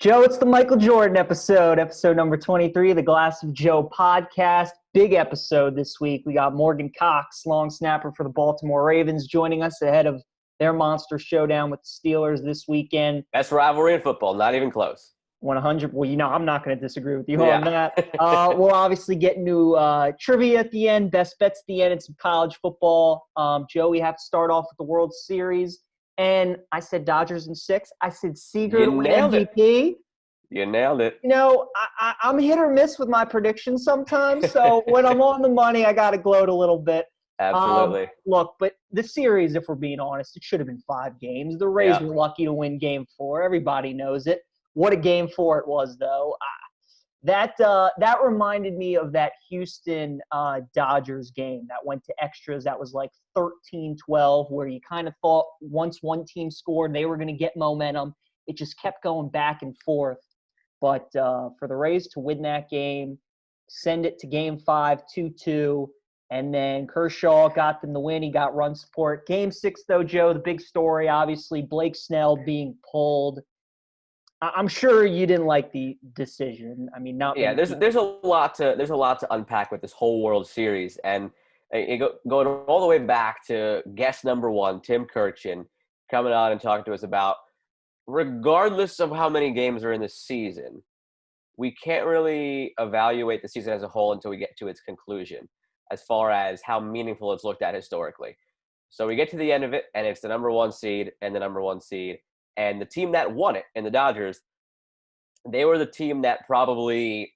Joe, it's the Michael Jordan episode number 23, the Glass of Joe podcast. Big episode this week. We got Morgan Cox, long snapper for the Baltimore Ravens, joining us ahead of their monster showdown with the Steelers this weekend. Best rivalry in football, not even close. 100. Well, I'm not going to disagree with you Yeah. on that. We'll obviously get into trivia at the end, best bets at the end, and some college football. Joe, we have to start off with the World Series. And I said Dodgers in 6. I said Seager to win MVP. You nailed it. I'm hit or miss with my predictions sometimes. So when I'm on the money, I got to gloat a little bit. Absolutely. Look, but the series, if we're being honest, it should have been 5 games. The Rays were lucky to win Game 4. Everybody knows it. What a Game 4 it was, though. That reminded me of that Houston Dodgers game that went to extras. That was like 13-12, where you kind of thought once one team scored, they were going to get momentum. It just kept going back and forth. But for the Rays to win that game, send it to Game 5, 2-2, and then Kershaw got them the win. He got run support. Game 6, though, Joe, the big story, obviously, Blake Snell being pulled. I'm sure you didn't like the decision. I mean, not yeah. There's a lot to unpack with this whole World Series, and going all the way back to guest number 1, Tim Kirchin, coming on and talking to us about, regardless of how many games are in the season, we can't really evaluate the season as a whole until we get to its conclusion, as far as how meaningful it's looked at historically. So we get to the end of it, and it's the number 1 seed and the number 1 seed. And the team that won it, in the Dodgers, they were the team that probably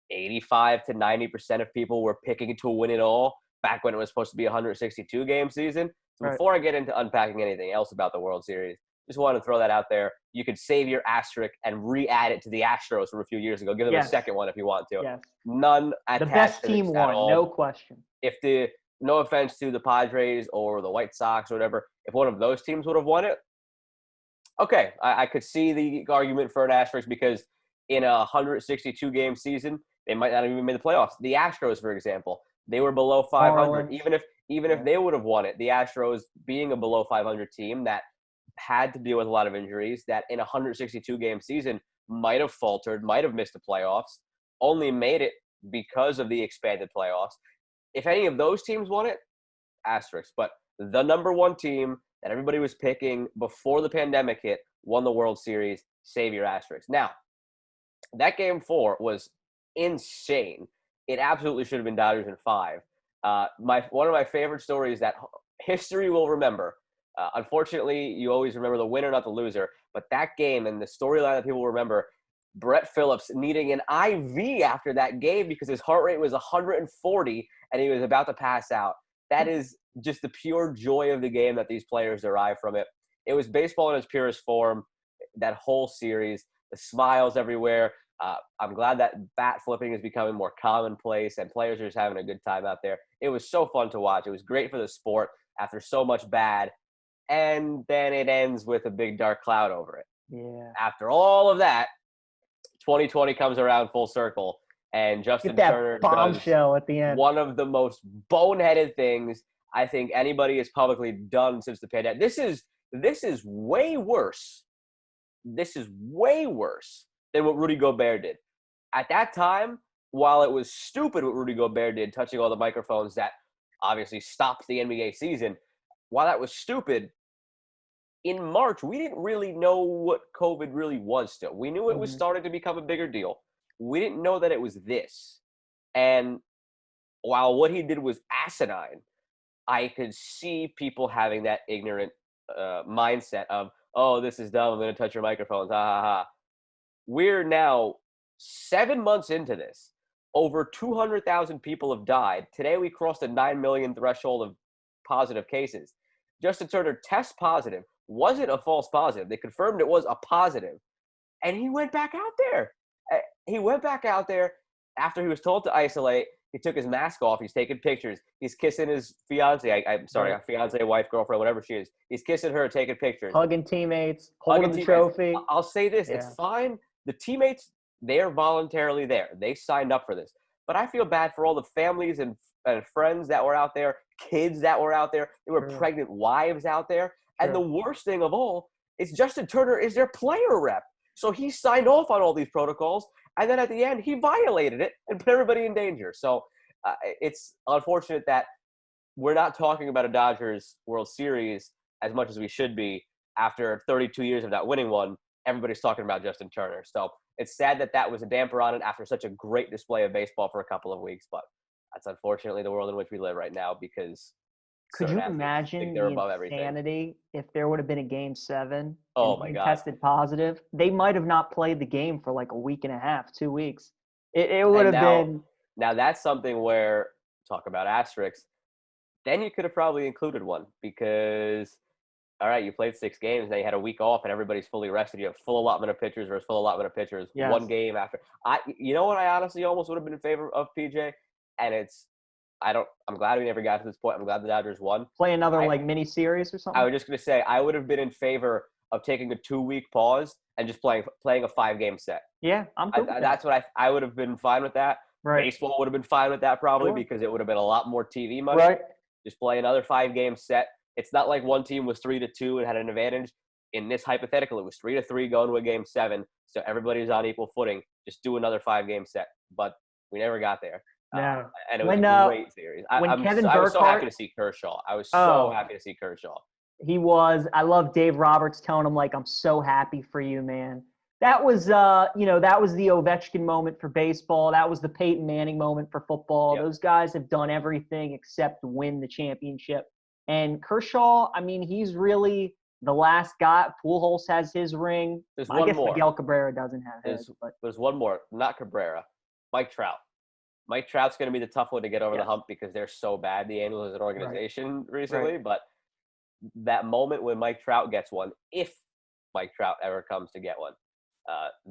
85 to 90% of people were picking to win it all back when it was supposed to be a 162-game season. So Right. Before I get into unpacking anything else about the World Series, just wanted to throw that out there. You could save your asterisk and re-add it to the Astros from a few years ago. Give them a second one if you want to. Yes. None attached. The best to team this at won, all. no question. No offense to the Padres or the White Sox or whatever, if one of those teams would have won it, okay, I could see the argument for an asterisk, because in a 162-game season, they might not have even made the playoffs. The Astros, for example, they were below 500. Marlins. Even if they would have won it, the Astros, being a below 500 team that had to deal with a lot of injuries, that in a 162-game season might have faltered, might have missed the playoffs, only made it because of the expanded playoffs. If any of those teams won it, asterisk. But the number 1 team that everybody was picking before the pandemic hit won the World Series, save your asterisk. Now, that Game 4 was insane. It absolutely should have been Dodgers in 5. One of my favorite stories that history will remember. Unfortunately, you always remember the winner, not the loser. But that game and the storyline that people remember, Brett Phillips needing an IV after that game because his heart rate was 140 and he was about to pass out. That is just the pure joy of the game that these players derive from it. It was baseball in its purest form, that whole series, the smiles everywhere. I'm glad that bat flipping is becoming more commonplace and players are just having a good time out there. It was so fun to watch. It was great for the sport after so much bad. And then it ends with a big dark cloud over it. Yeah. After all of that, 2020 comes around full circle. And Justin Turner bombshell at the end. One of the most boneheaded things I think anybody has publicly done since the pandemic. This is way worse. This is way worse than what Rudy Gobert did. At that time, while it was stupid what Rudy Gobert did, touching all the microphones that obviously stopped the NBA season, while that was stupid, in March, we didn't really know what COVID really was still. We knew it was starting to become a bigger deal. We didn't know that it was this. And while what he did was asinine, I could see people having that ignorant mindset of, oh, this is dumb, I'm going to touch your microphones, ha, ha, ha. We're now 7 months into this. Over 200,000 people have died. Today we crossed the 9 million threshold of positive cases. Justin Turner tests positive. Wasn't a false positive. They confirmed it was a positive. And he went back out there. He went back out there after he was told to isolate. He took his mask off. He's taking pictures. He's kissing his fiance. I'm sorry, fiance, wife, girlfriend, whatever she is. He's kissing her, taking pictures. Hugging teammates, holding the trophy. I'll say this. Yeah. It's fine. The teammates, they're voluntarily there. They signed up for this. But I feel bad for all the families and friends that were out there, kids that were out there. There were pregnant wives out there. And the worst thing of all is Justin Turner is their player rep. So he signed off on all these protocols, and then at the end, he violated it and put everybody in danger. So it's unfortunate that we're not talking about a Dodgers World Series as much as we should be after 32 years of not winning one. Everybody's talking about Justin Turner. So it's sad that that was a damper on it after such a great display of baseball for a couple of weeks. But that's unfortunately the world in which we live right now because Could you imagine they're the above everything. insanity if there would have been a Game 7 Oh, and my he God. tested positive? They might have not played the game for like a week and a half, 2 weeks. It would have been. Now that's something where, talk about asterisks, then you could have probably included one because, all right, you played 6 games, now you had a week off, and everybody's fully rested. You have full allotment of pitchers versus full allotment of pitchers. Yes. One game after. You know what? I honestly almost would have been in favor of, PJ, and I'm glad we never got to this point. I'm glad the Dodgers won. Play another mini series or something. I was just gonna say I would have been in favor of taking a 2-week pause and just playing a 5-game set. Yeah, I'm good with that. That's what I would have been fine with that. Right. Baseball would have been fine with that probably because it would have been a lot more TV money. Right. Just play another 5-game set. It's not like one team was 3-2 and had an advantage. In this hypothetical, it was 3-3 going to a Game 7, so everybody's on equal footing. Just do another 5-game set, but we never got there. No. And it was a great series. I was so happy to see Kershaw. I was so happy to see Kershaw. He was. I love Dave Roberts telling him, like, I'm so happy for you, man. That was, that was the Ovechkin moment for baseball. That was the Peyton Manning moment for football. Yep. Those guys have done everything except win the championship. And Kershaw, I mean, he's really the last guy. Pujols has his ring. I guess Miguel Cabrera doesn't have his. But there's one more. Not Cabrera. Mike Trout. Mike Trout's going to be the tough one to get over the hump because they're so bad, the Angels as an organization recently. Right. But that moment when Mike Trout gets one, if Mike Trout ever comes to get one,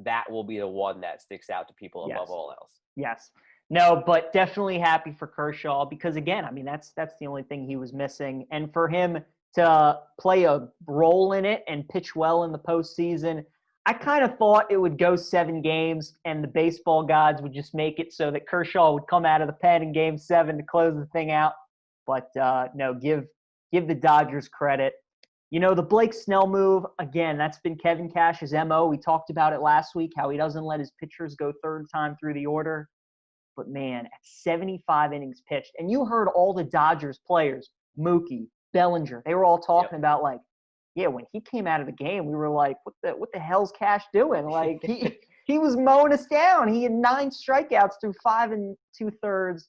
that will be the one that sticks out to people above all else. Yes. No, but definitely happy for Kershaw because, again, I mean, that's the only thing he was missing. And for him to play a role in it and pitch well in the postseason, I kind of thought it would go 7 games and the baseball gods would just make it so that Kershaw would come out of the pen in Game 7 to close the thing out. But, no, give the Dodgers credit. The Blake Snell move, again, that's been Kevin Cash's MO. We talked about it last week, how he doesn't let his pitchers go third time through the order. But, man, at 75 innings pitched, and you heard all the Dodgers players, Mookie, Bellinger, they were all talking about, like, yeah, when he came out of the game, we were like, what the hell's Cash doing? Like, he was mowing us down. He had 9 strikeouts through 5 2/3.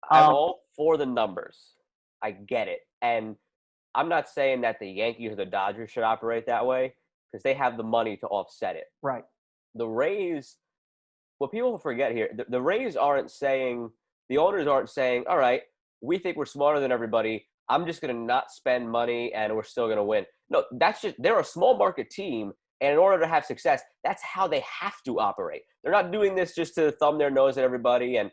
I'm all for the numbers. I get it. And I'm not saying that the Yankees or the Dodgers should operate that way because they have the money to offset it. Right. The Rays, what people forget here, the Rays aren't saying, the owners aren't saying, all right, we think we're smarter than everybody. I'm just going to not spend money and we're still going to win. No, that's just, they're a small market team. And in order to have success, that's how they have to operate. They're not doing this just to thumb their nose at everybody and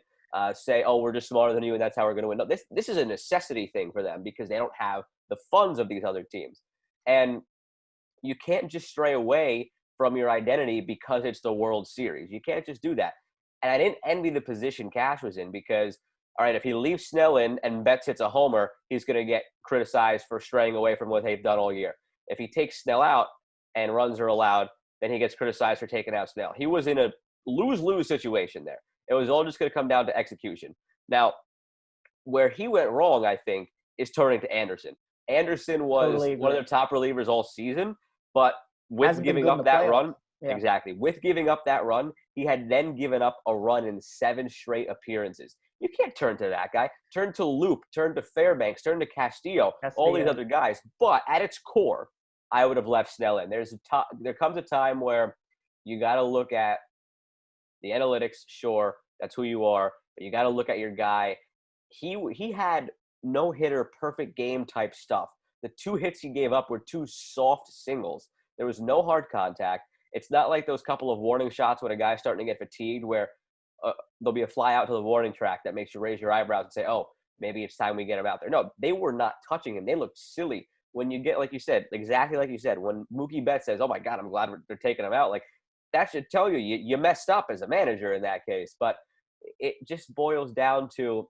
say, oh, we're just smarter than you and that's how we're going to win. No, this is a necessity thing for them because they don't have the funds of these other teams. And you can't just stray away from your identity because it's the World Series. You can't just do that. And I didn't envy the position Cash was in because, all right, if he leaves Snell in and Betts hits a homer, he's going to get criticized for straying away from what they've done all year. If he takes Snell out and runs are allowed, then he gets criticized for taking out Snell. He was in a lose-lose situation there. It was all just going to come down to execution. Now, where he went wrong, I think, is turning to Anderson. Anderson was one of their top relievers all season, but with giving up that run, exactly, with giving up that run, he had then given up a run in 7 straight appearances. You can't turn to that guy. Turn to Loop, turn to Fairbanks, turn to Castillo, all these other guys. But at its core, I would have left Snell in. There comes a time where you got to look at the analytics. Sure, that's who you are, but you got to look at your guy. He had no-hitter, perfect game type stuff. The 2 hits he gave up were 2 soft singles. There was no hard contact. It's not like those couple of warning shots when a guy's starting to get fatigued where there'll be a fly out to the warning track that makes you raise your eyebrows and say, oh, maybe it's time we get him out there. No, they were not touching him. They looked silly. When you get, like you said, exactly like you said, when Mookie Betts says, oh, my God, I'm glad they're taking him out, like that should tell you messed up as a manager in that case. But it just boils down to,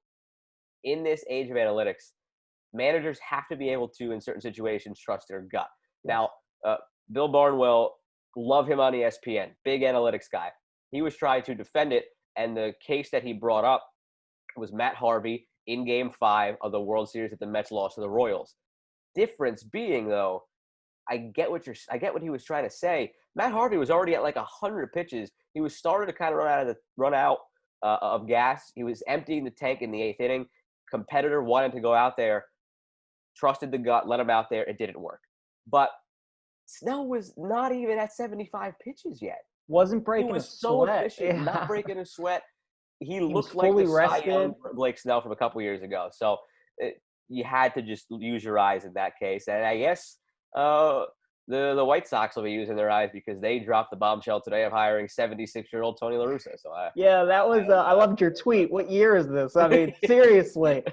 in this age of analytics, managers have to be able to, in certain situations, trust their gut. Now, Bill Barnwell love him on ESPN, big analytics guy. He was trying to defend it, and the case that he brought up was Matt Harvey in Game 5 of the World Series that the Mets lost to the Royals. Difference being, though, I get what he was trying to say. Matt Harvey was already at like 100 pitches. He was starting to kind of run out of gas. He was emptying the tank in the 8th inning. Competitor wanted to go out there, trusted the gut, let him out there. It didn't work. But Snell was not even at 75 pitches yet. Wasn't breaking He a was so sweat. efficient, Yeah. not breaking a sweat. He was looked like fully the Cy Young rested. Blake Snell from a couple years ago. So you had to just use your eyes in that case. And I guess the White Sox will be using their eyes because they dropped the bombshell today of hiring 76-year-old Tony La Russa. So yeah, that was I loved your tweet. What year is this? I mean, seriously.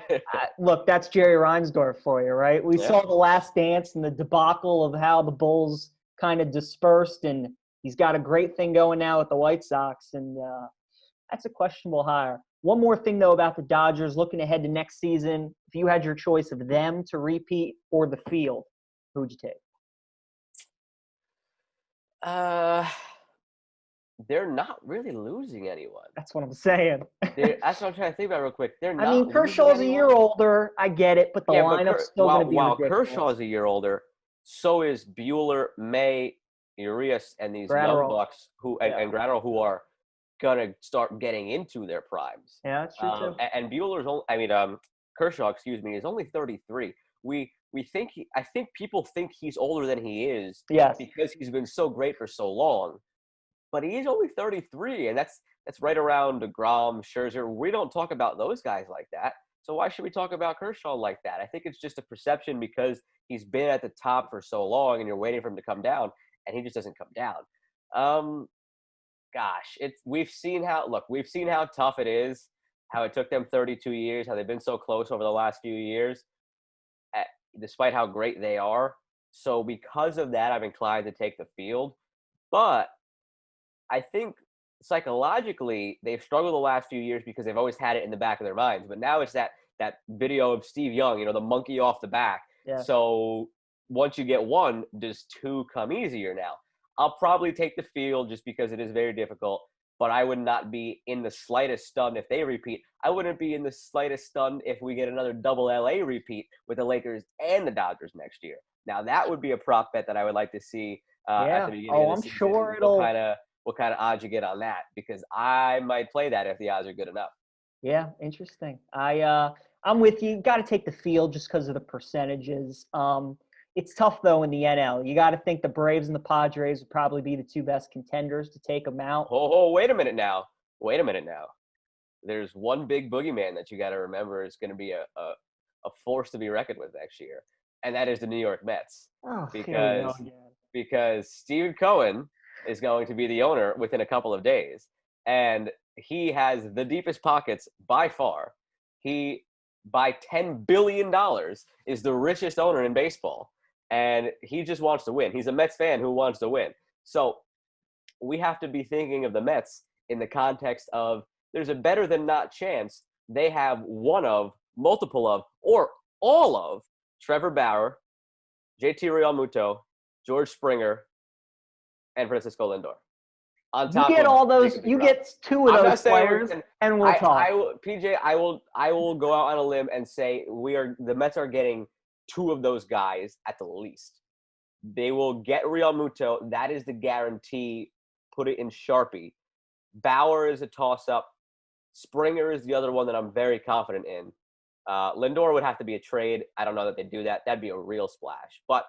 Look, that's Jerry Reinsdorf for you, right? We saw The Last Dance and the debacle of how the Bulls kind of dispersed, and he's got a great thing going now with the White Sox, and that's a questionable hire. One more thing, though, about the Dodgers, looking ahead to next season, if you had your choice of them to repeat or the field, who would you take? They're not really losing anyone. That's what I'm saying. That's what I'm trying to think about real quick. They're not. I mean, Kershaw's a year older. I get it, but the lineup's still going to be ridiculous. While Kershaw's a year older, so is Bueller, May, Urias, and these young bucks and Gratterall who are gonna start getting into their primes. Yeah, that's true too. And Kershaw, is only 33. I think people think he's older than he is. Yes. Because he's been so great for so long. But he is only 33, and that's right around DeGrom, Scherzer. We don't talk about those guys like that. So why should we talk about Kershaw like that? I think it's just a perception because he's been at the top for so long, and you're waiting for him to come down, and he just doesn't come down. We've seen how tough it is, how it took them 32 years, how they've been so close over the last few years, despite how great they are. So because of that, I'm inclined to take the field. But I think psychologically they've struggled the last few years because they've always had it in the back of their minds. But now it's that video of Steve Young, the monkey off the back. Yeah. So once you get one, does two come easier now? I'll probably take the field just because it is very difficult, but I would not be in the slightest stunned if they repeat. I wouldn't be in the slightest stunned if we get another double LA repeat with the Lakers and the Dodgers next year. Now, that would be a prop bet that I would like to see at the beginning of the season. I'm sure it'll – what kind of odds you get on that, because I might play that if the odds are good enough. Yeah, interesting. I'm with you. Got to take the field just because of the percentages. It's tough, though, in the NL. You got to think the Braves and the Padres would probably be the two best contenders to take them out. Oh, wait a minute now. There's one big boogeyman that you got to remember is going to be a force to be reckoned with next year, and that is the New York Mets. Oh, because Steve Cohen is going to be the owner within a couple of days, and he has the deepest pockets by far. He, by $10 billion, is the richest owner in baseball. And he just wants to win. He's a Mets fan who wants to win. So we have to be thinking of the Mets in the context of there's a better than not chance they have one of, multiple of, or all of Trevor Bauer, JT Realmuto, George Springer, and Francisco Lindor. On top you get all those. You get two of those players, and we'll talk. I will go out on a limb and say the Mets are getting two of those guys at the least. They will get Realmuto. That is the guarantee. Put it in Sharpie. Bauer is a toss-up. Springer is the other one that I'm very confident in. Lindor would have to be a trade. I don't know that they do that. That'd be a real splash. But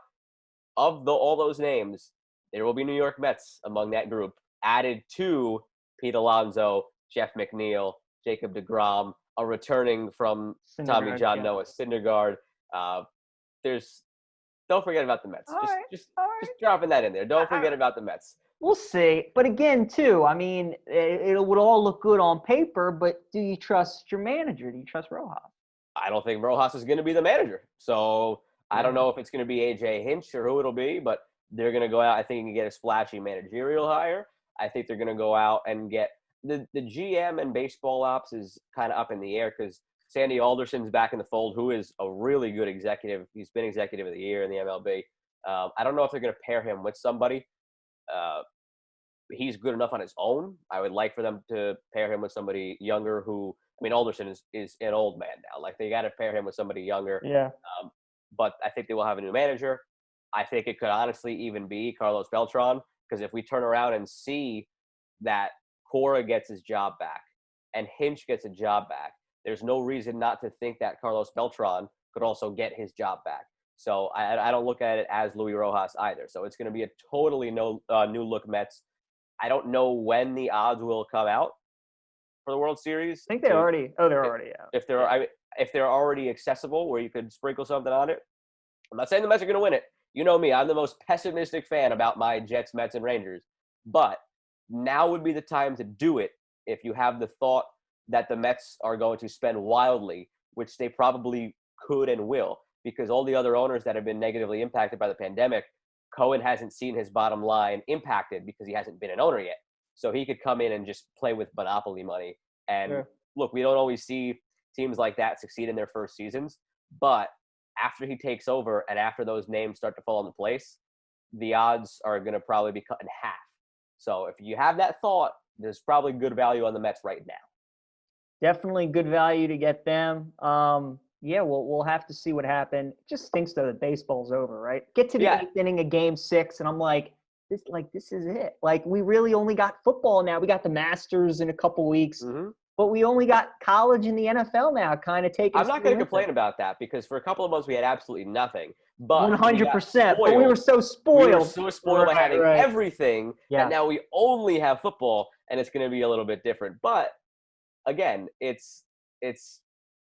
of all those names, there will be New York Mets among that group, added to Pete Alonso, Jeff McNeil, Jacob deGrom, a returning from Tommy John Noah Syndergaard. Don't forget about the Mets. Just dropping that in there. Don't forget about the Mets. We'll see. But again, too, I mean, it would all look good on paper, but do you trust your manager? Do you trust Rojas? I don't think Rojas is going to be the manager. So I don't know if it's going to be A.J. Hinch or who it'll be, but they're going to go out. I think you can get a splashy managerial hire. I think they're going to go out and get the GM and baseball ops is kind of up in the air because Sandy Alderson's back in the fold, who is a really good executive. He's been executive of the year in the MLB. I don't know if they're going to pair him with somebody. he's good enough on his own. I would like for them to pair him with somebody younger who, I mean, Alderson is an old man now. Like, they got to pair him with somebody younger. Yeah. But I think they will have a new manager. I think it could honestly even be Carlos Beltran, because if we turn around and see that Cora gets his job back and Hinch gets a job back, there's no reason not to think that Carlos Beltran could also get his job back. So I don't look at it as Luis Rojas either. So it's going to be a totally new look Mets. I don't know when the odds will come out for the World Series. I think they're already out. If they're already accessible where you could sprinkle something on it. I'm not saying the Mets are going to win it. You know me. I'm the most pessimistic fan about my Jets, Mets, and Rangers. But now would be the time to do it if you have the thought that the Mets are going to spend wildly, which they probably could and will, because all the other owners that have been negatively impacted by the pandemic, Cohen hasn't seen his bottom line impacted because he hasn't been an owner yet. So he could come in and just play with monopoly money. And look, we don't always see teams like that succeed in their first seasons, but after he takes over and after those names start to fall into place, the odds are going to probably be cut in half. So if you have that thought, there's probably good value on the Mets right now. Definitely good value to get them. Yeah, we'll have to see what happens. It just stinks though that baseball's over, right? Get to the eighth inning of Game 6, and I'm like, this is it. Like, we really only got football now. We got the Masters in a couple weeks, but we only got college and the NFL now, kind of taking. I'm not going to complain about that because for a couple of months we had absolutely nothing. But 100%. But we were so spoiled. We were so spoiled by having everything, and now we only have football, and it's going to be a little bit different. But again, it's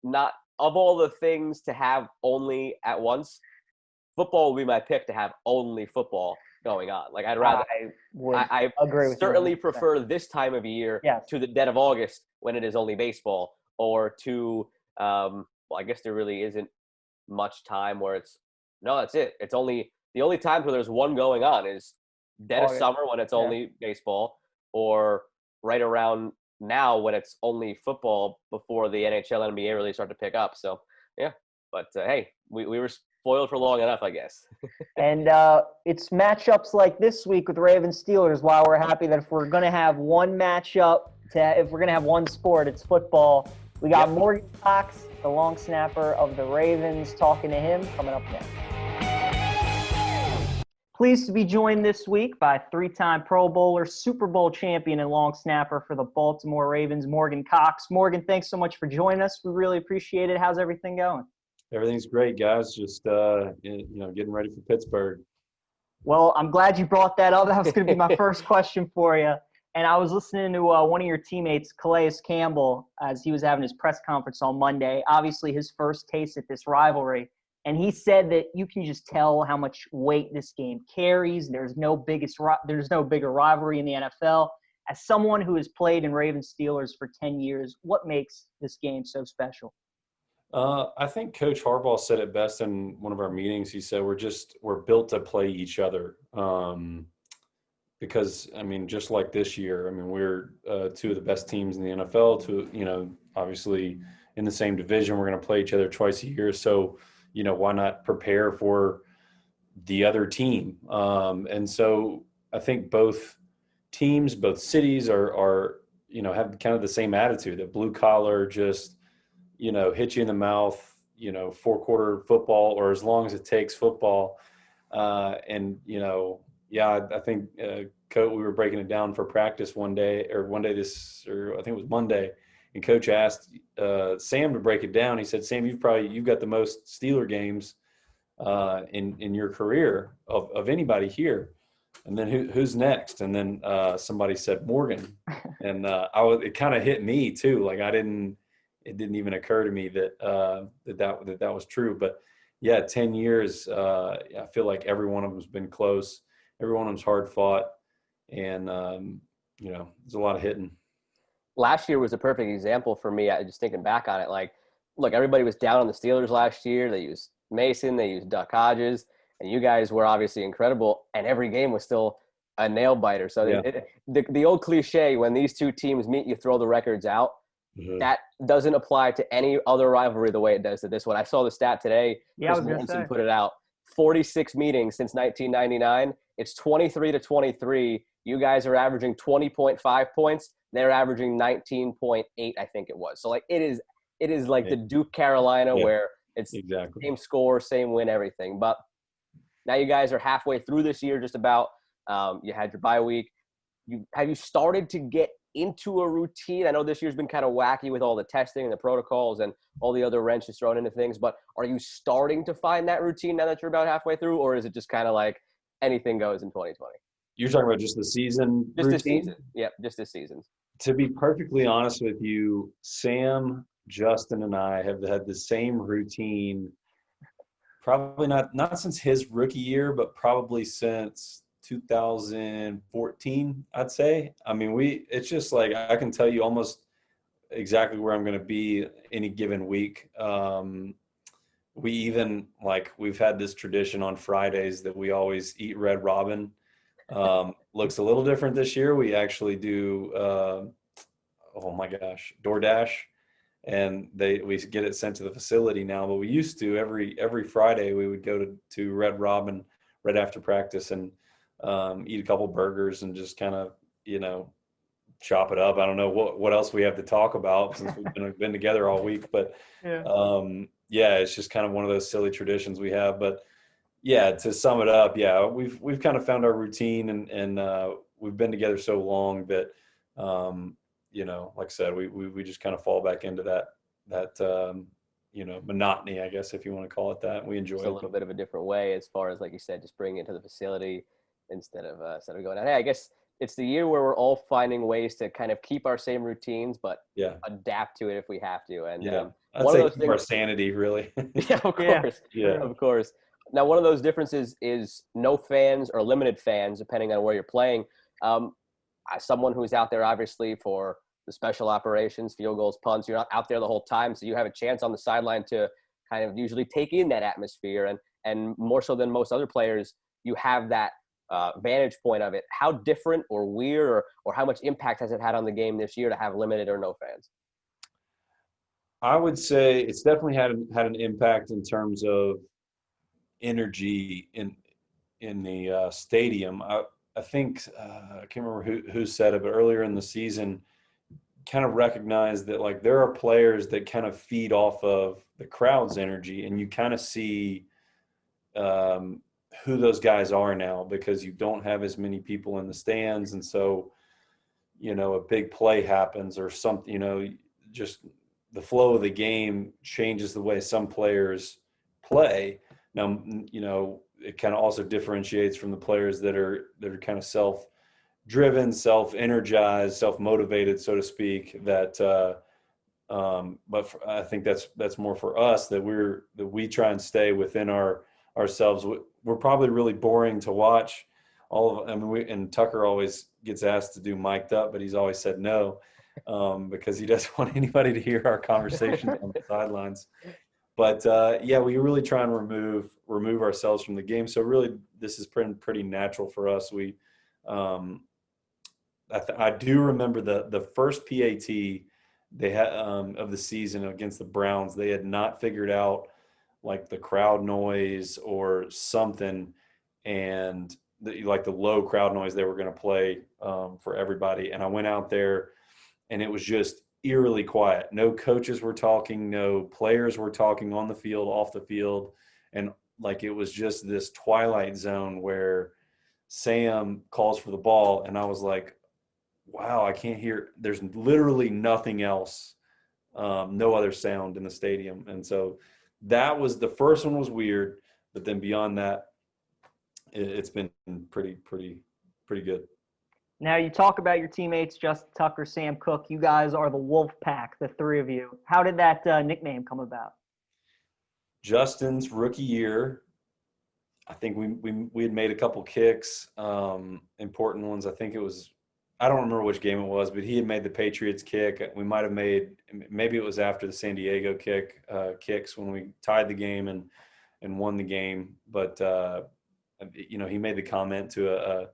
not. Of all the things to have only at once, football will be my pick to have only football going on. Like, I'd rather. I agree with certainly you. Prefer this time of year to the dead of August when it is only baseball, or to well, I guess there really isn't much time where that's it. It's only the only times where there's one going on is dead of summer when it's only baseball, or right around now when it's only football before the NHL and NBA really start to pick up. So, yeah. But, hey, we were spoiled for long enough, I guess. And it's matchups like this week with Ravens Steelers, while we're happy that if we're going to have one matchup, if we're going to have one sport, it's football. We got Morgan Cox, the long snapper of the Ravens, talking to him coming up next. Pleased to be joined this week by three-time Pro Bowler, Super Bowl champion, and long snapper for the Baltimore Ravens, Morgan Cox. Morgan, thanks so much for joining us. We really appreciate it. How's everything going? Everything's great, guys. Just getting ready for Pittsburgh. Well, I'm glad you brought that up. That was going to be my first question for you. And I was listening to one of your teammates, Calais Campbell, as he was having his press conference on Monday. Obviously, his first taste at this rivalry. And he said that you can just tell how much weight this game carries. There's no bigger rivalry in the NFL. As someone who has played in Ravens Steelers for 10 years, what makes this game so special? I think Coach Harbaugh said it best in one of our meetings. He said we're built to play each other. Because, I mean, just like this year, I mean, we're two of the best teams in the NFL. Obviously in the same division, we're going to play each other twice a year. So, why not prepare for the other team? And so I think both teams, both cities are have kind of the same attitude, that blue collar, just, hit you in the mouth, 4-quarter football, or as long as it takes football. I think Coach, we were breaking it down for practice one day I think it was Monday. And Coach asked Sam to break it down. He said, Sam, you've got the most Steeler games in your career of anybody here. And then who's next? And then somebody said Morgan. And it kind of hit me too. Like, it didn't even occur to me that was true. But yeah, 10 years, I feel like every one of them's been close. Every one of them's hard fought. And, there's a lot of hitting. Last year was a perfect example for me. I just thinking back on it, like, look, everybody was down on the Steelers last year. They used Mason, they used Duck Hodges, and you guys were obviously incredible. And every game was still a nail biter. So the old cliche, when these two teams meet, you throw the records out. Mm-hmm. That doesn't apply to any other rivalry the way it does to this one. I saw the stat today. Chris Mortensen put it out. 46 meetings since 1999, It's 23-23. You guys are averaging 20.5 points. They're averaging 19.8, I think it was. So like it is like the Duke Carolina where it's exactly same score, same win, everything. But now you guys are halfway through this year, just about. You had your bye week. Have you started to get into a routine? I know this year's been kind of wacky with all the testing and the protocols and all the other wrenches thrown into things, but are you starting to find that routine now that you're about halfway through, or is it just kind of like anything goes in 2020? You're talking about just the season Just routine? this season. Yep, just this season. To be perfectly honest with you, Sam, Justin, and I have had the same routine, probably not since his rookie year, but probably since 2014, I'd say. I mean, it's just like I can tell you almost exactly where I'm going to be any given week. We even we've had this tradition on Fridays that we always eat Red Robin. Looks a little different this year. We actually do, oh my gosh, DoorDash, and we get it sent to the facility now. But we used to every Friday we would go to Red Robin right after practice and eat a couple burgers and just kind of chop it up. I don't know what else we have to talk about since we've been together all week, but it's just kind of one of those silly traditions we have. But yeah, to sum it up, we've kind of found our routine and we've been together so long that like I said, we just kind of fall back into that monotony, I guess, if you want to call it that. We enjoy it a little bit of a different way as far as, like you said, just bringing it to the facility instead of going out. Hey, I guess it's the year where we're all finding ways to kind of keep our same routines, but adapt to it if we have to. And I'd say keep our sanity, really. Yeah, of course. Yeah, of course. Now, one of those differences is no fans or limited fans, depending on where you're playing. As someone who's out there, obviously, for the special operations, field goals, punts, you're not out there the whole time, so you have a chance on the sideline to kind of usually take in that atmosphere. And more so than most other players, you have that vantage point of it. How different or weird or how much impact has it had on the game this year to have limited or no fans? I would say it's definitely had an impact in terms of energy in the stadium. I think I can't remember who said it, but earlier in the season, kind of recognized that there are players that kind of feed off of the crowd's energy, and you kind of see who those guys are now because you don't have as many people in the stands, and so a big play happens or something. Just the flow of the game changes the way some players play. Now, it kind of also differentiates from the players that are kind of self-driven, self-energized, self-motivated, so to speak. But I think that's more for us that we try and stay within ourselves. We're probably really boring to watch. And Tucker always gets asked to do mic'd up, but he's always said no because he doesn't want anybody to hear our conversations on the sidelines. But we really try and remove ourselves from the game. So really, this has been pretty natural for us. I do remember the first PAT they had of the season against the Browns. They had not figured out the crowd noise or something, and the low crowd noise they were going to play for everybody. And I went out there, and it was just eerily quiet. No coaches were talking, no players were talking on the field, off the field. And it was just this twilight zone where Sam calls for the ball. And I was like, wow, I can't hear. There's literally nothing else. No other sound in the stadium. And so that was the first one was weird. But then beyond that, it's been pretty good. Now, you talk about your teammates, Justin Tucker, Sam Cook. You guys are the Wolfpack, the three of you. How did that nickname come about? Justin's rookie year, I think we had made a couple kicks, important ones. I think it was – I don't remember which game it was, but he had made the Patriots kick. We might have made – maybe it was after the San Diego kicks when we tied the game and won the game. But, he made the comment to a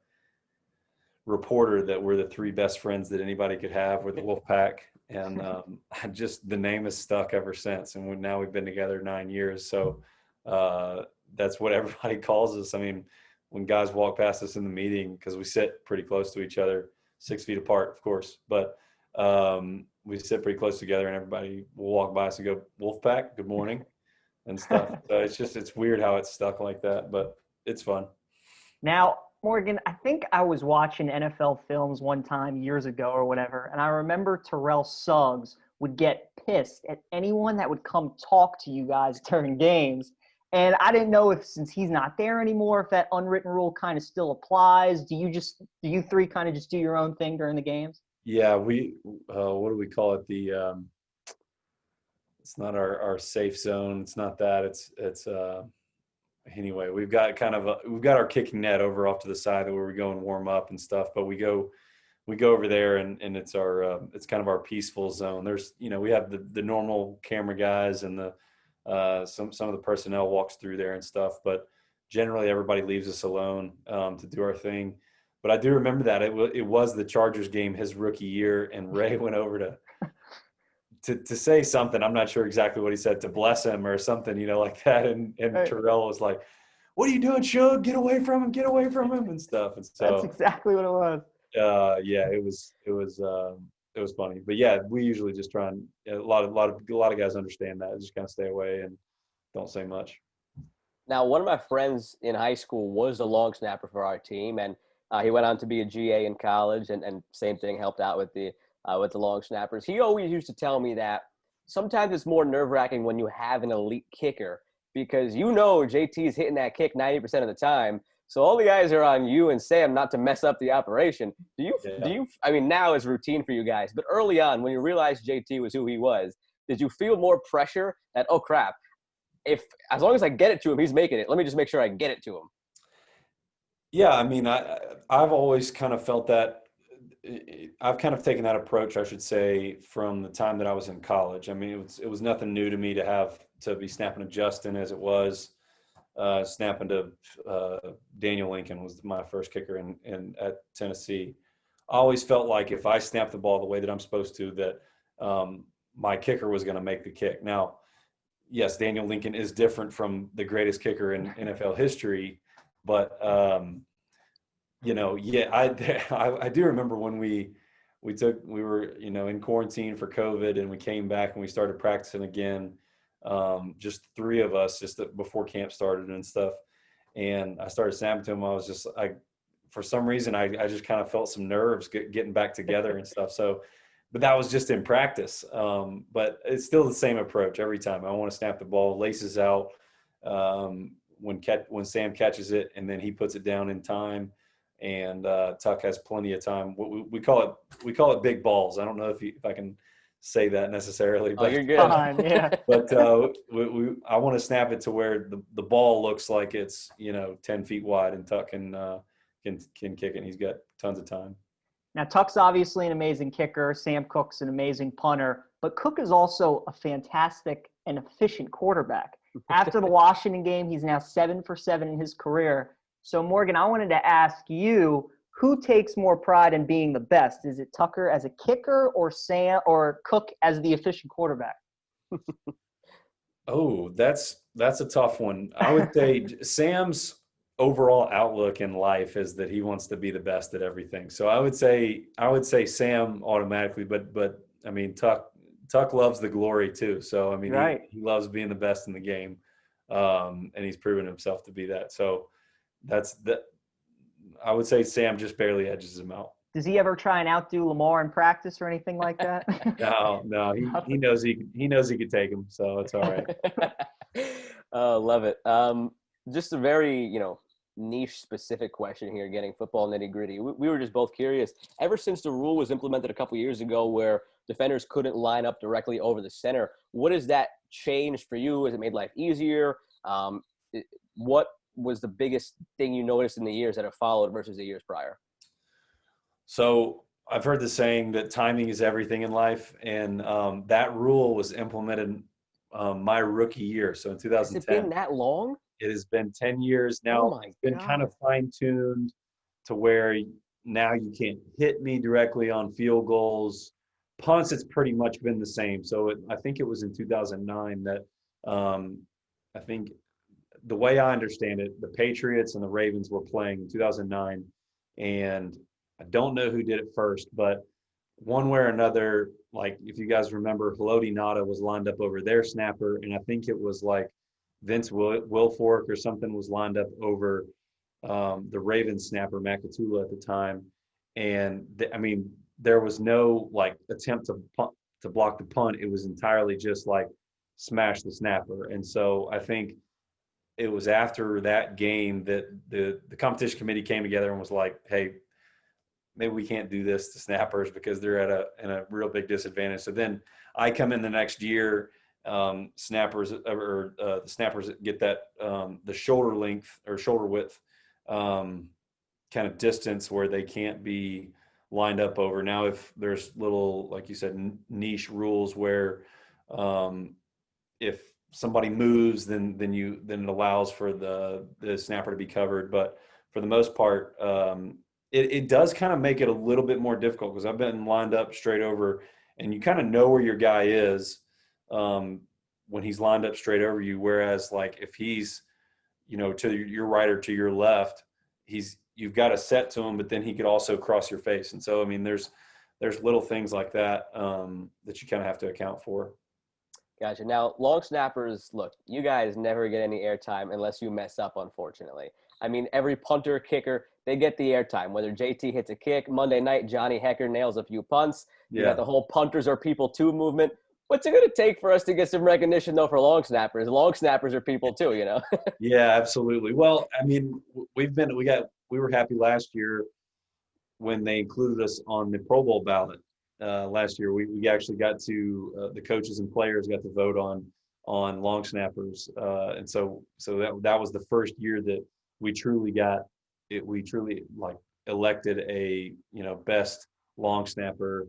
reporter that we're the three best friends that anybody could have with the Wolfpack. And the name has stuck ever since. And we've been together 9 years. So that's what everybody calls us. I mean, when guys walk past us in the meeting, because we sit pretty close to each other, 6 feet apart, of course, but we sit pretty close together, and everybody will walk by us and go, Wolfpack, good morning, and stuff. So it's weird how it's stuck like that, but it's fun. Now, Morgan, I think I was watching NFL films one time years ago or whatever, and I remember Terrell Suggs would get pissed at anyone that would come talk to you guys during games. And I didn't know if, since he's not there anymore, if that unwritten rule kind of still applies. Do you three kind of just do your own thing during the games? Yeah, we what do we call it? It's not our safe zone. It's not that. It's anyway, we've got our kicking net over off to the side where we go and warm up and stuff, but we go over there, and it's it's kind of our peaceful zone. There's, we have the normal camera guys, and some of the personnel walks through there and stuff, but generally everybody leaves us alone to do our thing. But I do remember that it was the Chargers game his rookie year, and Ray went over to say something. I'm not sure exactly what he said, to bless him or something, like that. And Right. Terrell was like, "What are you doing, Shug? Get away from him! Get away from him!" and stuff. And so That's exactly what it was. yeah, it was funny. But yeah, we usually just try and a lot of guys understand that, just kind of stay away and don't say much. Now, one of my friends in high school was a long snapper for our team, and he went on to be a GA in college, and same thing, helped out with the long snappers. He always used to tell me that sometimes it's more nerve-wracking when you have an elite kicker, because JT is hitting that kick 90% of the time. So all the guys are on you and Sam not to mess up the operation. Do you? I mean, now it's routine for you guys, but early on, when you realized JT was who he was, did you feel more pressure that, oh crap, as long as I get it to him, he's making it. Let me just make sure I get it to him. Yeah, I mean, I've always kind of felt that. I've kind of taken that approach, I should say, from the time that I was in college. I mean, it was nothing new to me to be snapping to Justin as it was snapping to Daniel Lincoln was my first kicker at Tennessee. I always felt like if I snapped the ball the way that I'm supposed to, that my kicker was going to make the kick. Now, yes, Daniel Lincoln is different from the greatest kicker in NFL history, but yeah, I do remember when we were in quarantine for COVID, and we came back and we started practicing again, just three of us, just before camp started and stuff. And I started snapping to him. I was just for some reason, I just kind of felt some nerves getting back together and stuff. So, but that was just in practice. But it's still the same approach every time. I want to snap the ball, laces out when Sam catches it, and then he puts it down in time. And Tuck has plenty of time. We call it big balls. I don't know if I can say that necessarily. But, you're good. Yeah. But I want to snap it to where the ball looks like it's 10 feet wide, and Tuck can kick it. And he's got tons of time. Now, Tuck's obviously an amazing kicker. Sam Cook's an amazing punter. But Cook is also a fantastic and efficient quarterback. After the Washington game, he's now 7 for 7 in his career. So, Morgan, I wanted to ask you, who takes more pride in being the best? Is it Tucker as a kicker, or Sam or Cook as the efficient quarterback? Oh, that's a tough one. I would say Sam's overall outlook in life is that he wants to be the best at everything. So I would say Sam automatically, but I mean Tuck loves the glory too. So I mean right. he loves being the best in the game, and he's proven himself to be that. So I would say Sam just barely edges him out. Does he ever try and outdo Lamar in practice or anything like that? No, he knows he could take him, so it's all right. Love it. Just a very niche specific question here, getting football nitty gritty. We were just both curious. Ever since the rule was implemented a couple years ago, where defenders couldn't line up directly over the center, what has that changed for you? Has it made life easier? What was the biggest thing you noticed in the years that have followed versus the years prior? So I've heard the saying that timing is everything in life, and that rule was implemented my rookie year. So in 2010. Has it been that long? It has been 10 years now. Oh it's been kind of fine-tuned to where now you can't hit me directly on field goals. Punts, it's pretty much been the same. So I think it was in 2009 that I think the way I understand it, the Patriots and the Ravens were playing in 2009, and I don't know who did it first, but one way or another, like if you guys remember, Haloti Ngata was lined up over their snapper, and I think it was like Vince Wilfork or something was lined up over the Ravens snapper Makatula at the time, and I mean there was no like attempt to block the punt. It was entirely just like smash the snapper, and so I think it was after that game that the competition committee came together and was like, hey, maybe we can't do this to snappers because they're in a real big disadvantage. So then I come in the next year, snappers the snappers get that the shoulder length or shoulder width kind of distance where they can't be lined up over. Now, if there's little, like you said, niche rules where if somebody moves, then it allows for the snapper to be covered. But for the most part, it does kind of make it a little bit more difficult because I've been lined up straight over, and you kind of know where your guy is when he's lined up straight over you. Whereas, like if he's, to your right or to your left, you've got to set to him, but then he could also cross your face. And so, I mean, there's little things like that that you kind of have to account for. Gotcha. Now, long snappers, look, you guys never get any airtime unless you mess up, unfortunately. I mean, every punter, kicker, they get the airtime. Whether JT hits a kick, Monday night, Johnny Hecker nails a few punts. You got the whole punters are people too movement. What's it going to take for us to get some recognition, though, for long snappers? Long snappers are people too, Yeah, absolutely. Well, I mean, we were happy last year when they included us on the Pro Bowl ballot. Last year, we actually got to the coaches and players got to vote on long snappers, and so that was the first year that we truly like elected a best long snapper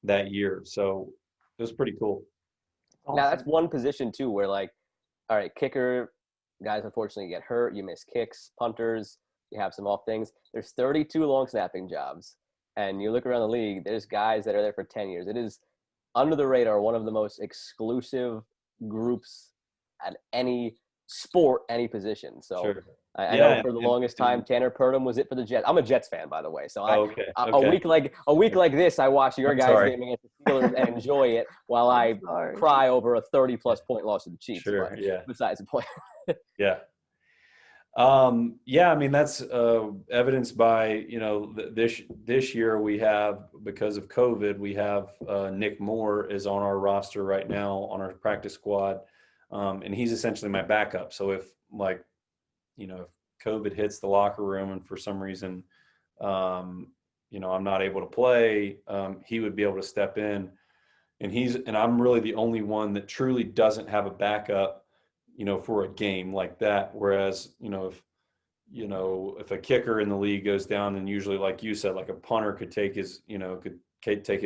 that year. So it was pretty cool. Now that's one position too where like, all right, kicker guys unfortunately get hurt, you miss kicks, punters, you have some off things. There's 32 long snapping jobs. And you look around the league, there's guys that are there for 10 years. It is under the radar, one of the most exclusive groups at any sport, any position. So sure. I know for the longest time, Tanner Purdom was it for the Jets. I'm a Jets fan, by the way. So a week like this, I watch your guys game against the Steelers and enjoy it while I cry over a 30-plus point loss to the Chiefs. Sure, yeah. Besides the point. Yeah. I mean, that's evidenced by, this year we have, because of COVID, we have Nick Moore is on our roster right now on our practice squad. And he's essentially my backup. So if if COVID hits the locker room and for some reason, I'm not able to play, he would be able to step in, and I'm really the only one that truly doesn't have a backup, for a game like that. Whereas, if a kicker in the league goes down, then usually, like you said, like a punter could take his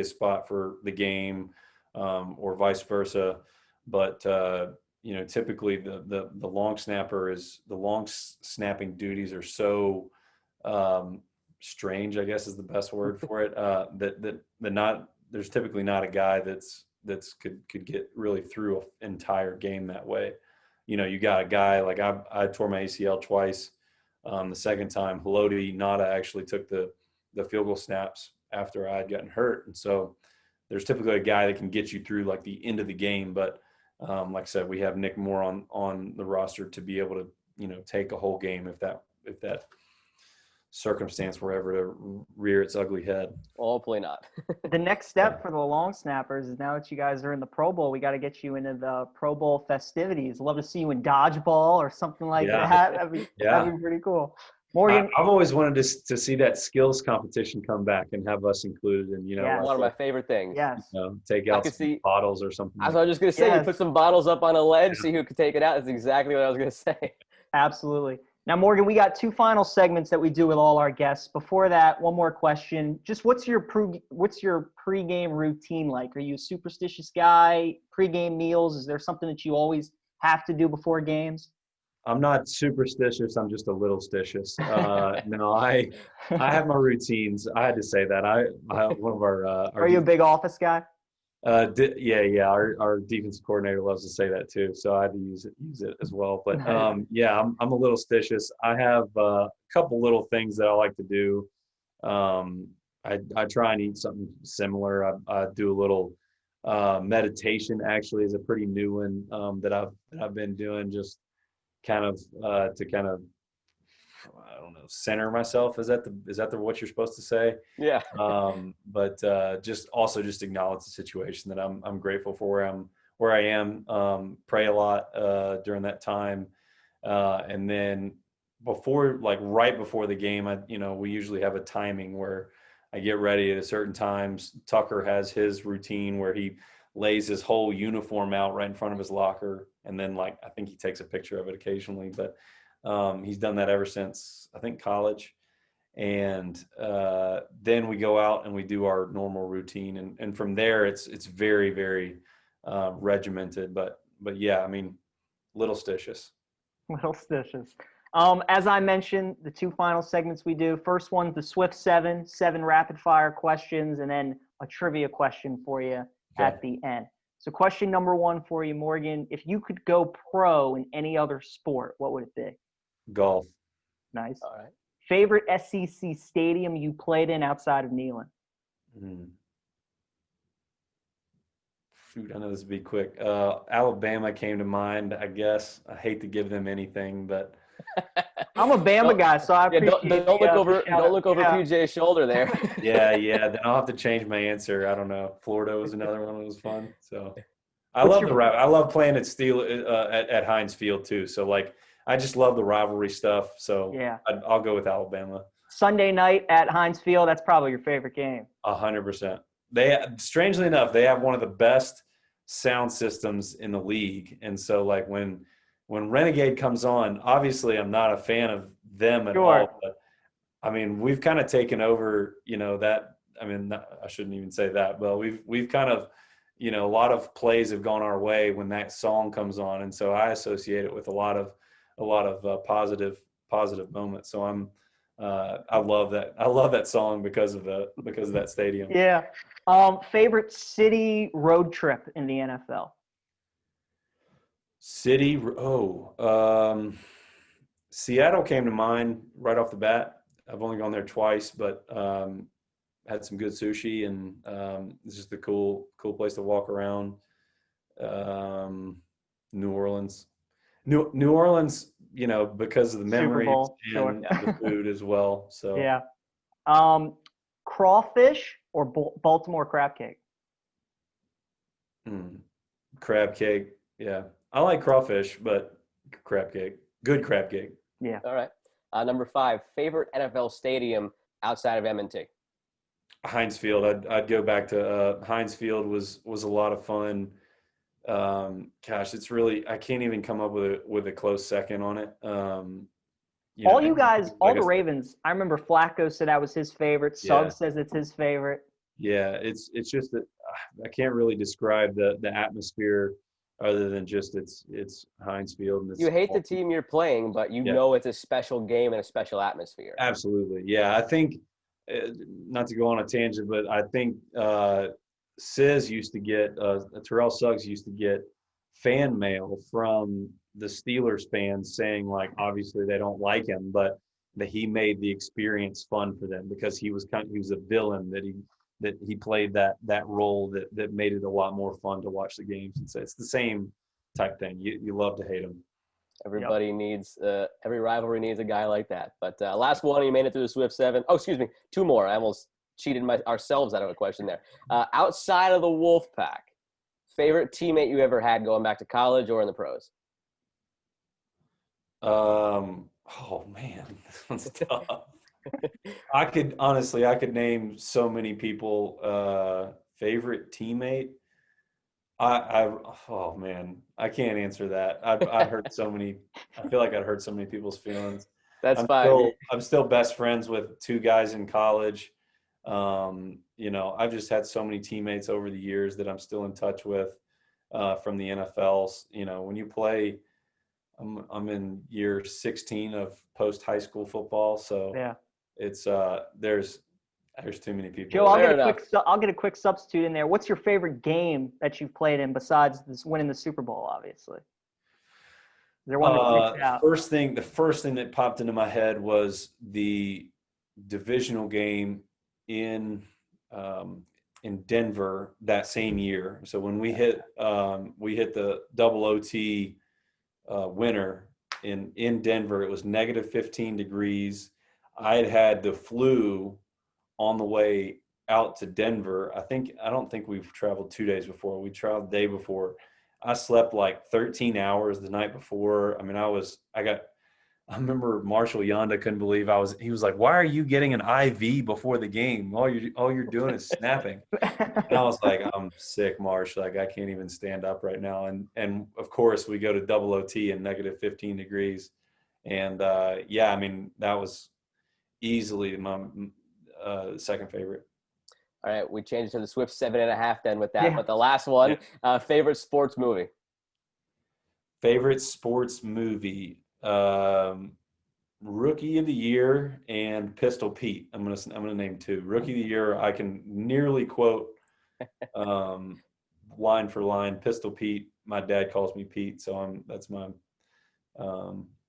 spot for the game, or vice versa. But, typically the long snapping duties are so strange, I guess is the best word for it, that there's typically not a guy that's could get really through an entire game that way. You got a guy like I tore my ACL twice. The second time, Haloti Ngata actually took the field goal snaps after I had gotten hurt. And so there's typically a guy that can get you through like the end of the game. But like I said, we have Nick Moore on the roster to be able to, take a whole game if that circumstance were ever to rear its ugly head. Well, hopefully not. The next step for the long snappers is now that you guys are in the Pro Bowl, we got to get you into the Pro Bowl festivities. Love to see you in dodgeball or something like that. That'd be pretty cool. Morgan, I've always wanted to see that skills competition come back and have us included. And one of my favorite things. Yes. Take out some bottles or something. I was just going to say, you put some bottles up on a ledge, see who could take it out. That's exactly what I was going to say. Absolutely. Now, Morgan, we got two final segments that we do with all our guests. Before that, one more question. Just what's your pregame routine like? Are you a superstitious guy? Pregame meals? Is there something that you always have to do before games? I'm not superstitious. I'm just a little stitious. No, I have my routines. I had to say that. One of our Are you a big Office guy? Yeah. Our defensive coordinator loves to say that too, so I had to use it as well. But yeah, I'm a little stitious. I have a couple little things that I like to do. I try and eat something similar. I do a little meditation. Actually, is a pretty new one that I've been doing, just kind of to kind of, I don't know, center myself. Is that the what you're supposed to say? Yeah. But just also just acknowledge the situation that I'm grateful for where I am. Pray a lot during that time, and then right before the game, we usually have a timing where I get ready at a certain times. Tucker has his routine where he lays his whole uniform out right in front of his locker, and then I think he takes a picture of it occasionally, but he's done that ever since I think college. And then we go out and we do our normal routine, and from there it's very, very regimented. But yeah, I mean, little stitious. Little stitches. As I mentioned, the two final segments we do. First one's the Swift seven rapid fire questions, and then a trivia question for you at the end. So question number one for you, Morgan. If you could go pro in any other sport, what would it be? Golf. Nice. All right. Favorite SEC stadium you played in outside of Neyland? Shoot, I know this would be quick. Alabama came to mind, I guess. I hate to give them anything, but I'm a Bama guy, so I appreciate don't look over PJ's shoulder there. Yeah. Then I'll have to change my answer. I don't know. Florida was another one that was fun. So I love playing at at Heinz Field too. So I just love the rivalry stuff. So yeah, I'll go with Alabama. Sunday night at Heinz Field, that's probably your favorite game. 100%. Strangely enough, they have one of the best sound systems in the league. And so when Renegade comes on, obviously I'm not a fan of them at all. But I mean, we've kind of taken over, that. I mean, I shouldn't even say that, but we've kind of, a lot of plays have gone our way when that song comes on. And so I associate it with a lot of positive moments. So I love that. I love that song because of that stadium. Yeah. Favorite city road trip in the NFL? City. Seattle came to mind right off the bat. I've only gone there twice, but had some good sushi, and it's just a cool place to walk around. New Orleans, because of the memories and the food as well. So yeah. Crawfish or Baltimore crab cake? Crab cake. Yeah, I like crawfish, but crab cake. Good crab cake. Yeah. All right. Number 5, favorite NFL stadium outside of M&T? Heinz Field. I'd go back to Heinz Field was a lot of fun. Gosh, it's really, I can't even come up with a close second on it. All the Ravens. I remember Flacco said that was his favorite. Suggs says it's his favorite. Yeah, it's just that I can't really describe the atmosphere other than just it's Heinz Field. And you hate the team you're playing, but you know it's a special game and a special atmosphere. Absolutely, yeah. I think, not to go on a tangent, but I think Terrell Suggs used to get fan mail from the Steelers fans saying, obviously they don't like him, but that he made the experience fun for them because he was a villain, that he played that role that made it a lot more fun to watch the games. And so it's the same type thing. You love to hate him. Everybody needs every rivalry needs a guy like that. But last one, you made it through the Swift 7. Oh, excuse me, 2 more. I almost cheated ourselves out of a question there. Outside of the Wolfpack, favorite teammate you ever had going back to college or in the pros? Oh man, that's tough. I could name so many people. Favorite teammate. Oh man, I can't answer that. I've heard so many. I feel like I've hurt so many people's feelings. That's fine. I'm still best friends with 2 guys in college. I've just had so many teammates over the years that I'm still in touch with from the NFLs. When you play, I'm in year 16 of post high school football, so yeah, it's there's There's too many people. Joe, Fair enough. I'll get a quick substitute in there. What's your favorite game that you've played in besides this winning the Super Bowl? Obviously, is there one that sticks out? The first thing that popped into my head was the divisional game in Denver that same year. So when we hit the double OT winner in Denver, it was negative 15 degrees. I had the flu on the way out to Denver. I don't think we've traveled 2 days before. We traveled the day before. I slept like 13 hours the night before. I mean, I remember Marshall Yonda couldn't believe he was like, "Why are you getting an IV before the game? All you're doing is snapping." And I was like, "I'm sick, Marsh. Like, I can't even stand up right now." And of course we go to double OT and negative 15 degrees. And I mean, that was easily my second favorite. All right, we changed to the Swift 7.5 then with that. Yeah. But the last one, favorite sports movie. Favorite sports movie, Rookie of the Year and Pistol Pete. I'm gonna name two. Rookie of the Year, I can nearly quote line for line. Pistol Pete, my dad calls me Pete, so that's my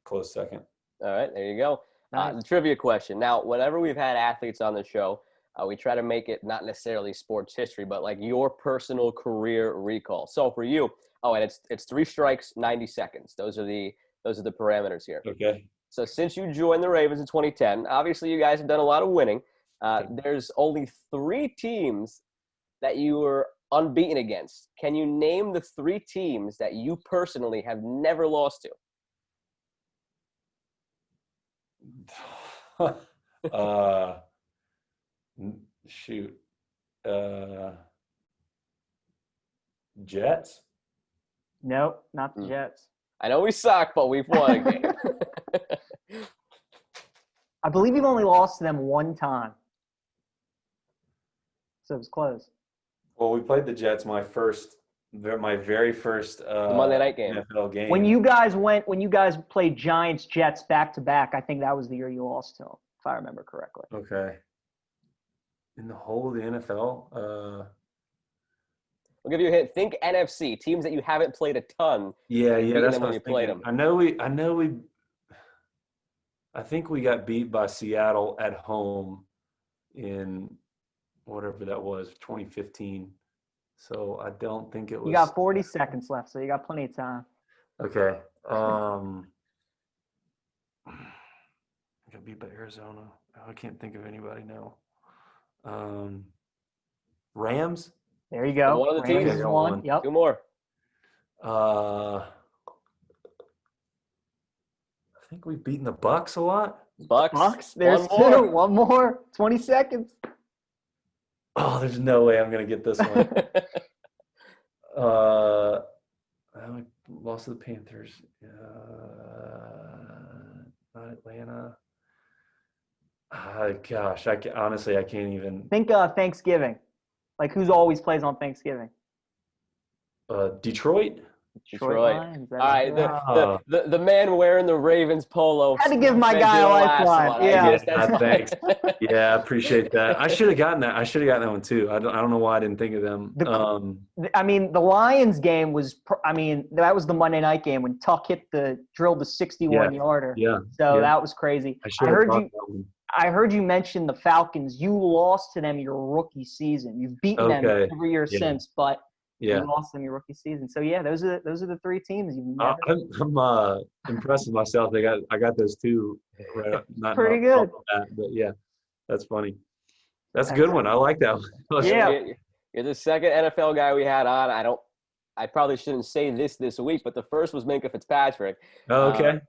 close second. All right, there you go. Nice. The trivia question. Now, whenever we've had athletes on the show, we try to make it not necessarily sports history, but like your personal career recall. So for you, and it's 3 strikes, 90 seconds. Those are the parameters here. Okay. So since you joined the Ravens in 2010, obviously you guys have done a lot of winning. There's only 3 teams that you were unbeaten against. Can you name the 3 teams that you personally have never lost to? Shoot. Jets? Nope, not the Jets. I know we suck, but we've won a game. I believe you've only lost to them one time. So it was close. Well, we played the Jets my very first The Monday night game. NFL game. When you guys played Giants Jets back to back, I think that was the year you lost to them, if I remember correctly. Okay. In the whole of the NFL, I'll give you a hint. Think NFC, teams that you haven't played a ton. yeah, that's them what when you played them. I think we got beat by Seattle at home in whatever that was, 2015. So I don't think it was. You got 40 seconds left, so you got plenty of time. Okay. I got beat by Arizona. I can't think of anybody now. Rams? There you go. One of the teams Rams is won. one. Yep. 2 more. I think we've beaten the Bucks a lot. Bucks. There's One more. 2. One more. 20 seconds. Oh, there's no way I'm going to get this one. I lost to the Panthers. Not Atlanta. Gosh, honestly, I can't even. Think Thanksgiving. Like, who's always plays on Thanksgiving? Detroit? Detroit. Lions, All right, the man wearing the Ravens polo. Had to give my said guy you're a the last lifeline. one. Yeah. I guess that's Thanks. Yeah, I appreciate that. I should have gotten that. I should have gotten that one too. I don't know why I didn't think of them. The Lions game was. That was the Monday night game when Tuck drilled the 61-yarder. Yeah. So that was crazy. I heard you mention the Falcons. You lost to them your rookie season. You've beaten them every year since, but you lost them your rookie season. So those are the 3 teams you've never. I'm impressed with myself. I got those 2. Right, pretty good. But yeah, that's funny. That's a good one. I like that one. Yeah. You're the second NFL guy we had on. I probably shouldn't say this week, but the first was Minkah Fitzpatrick. Oh, okay.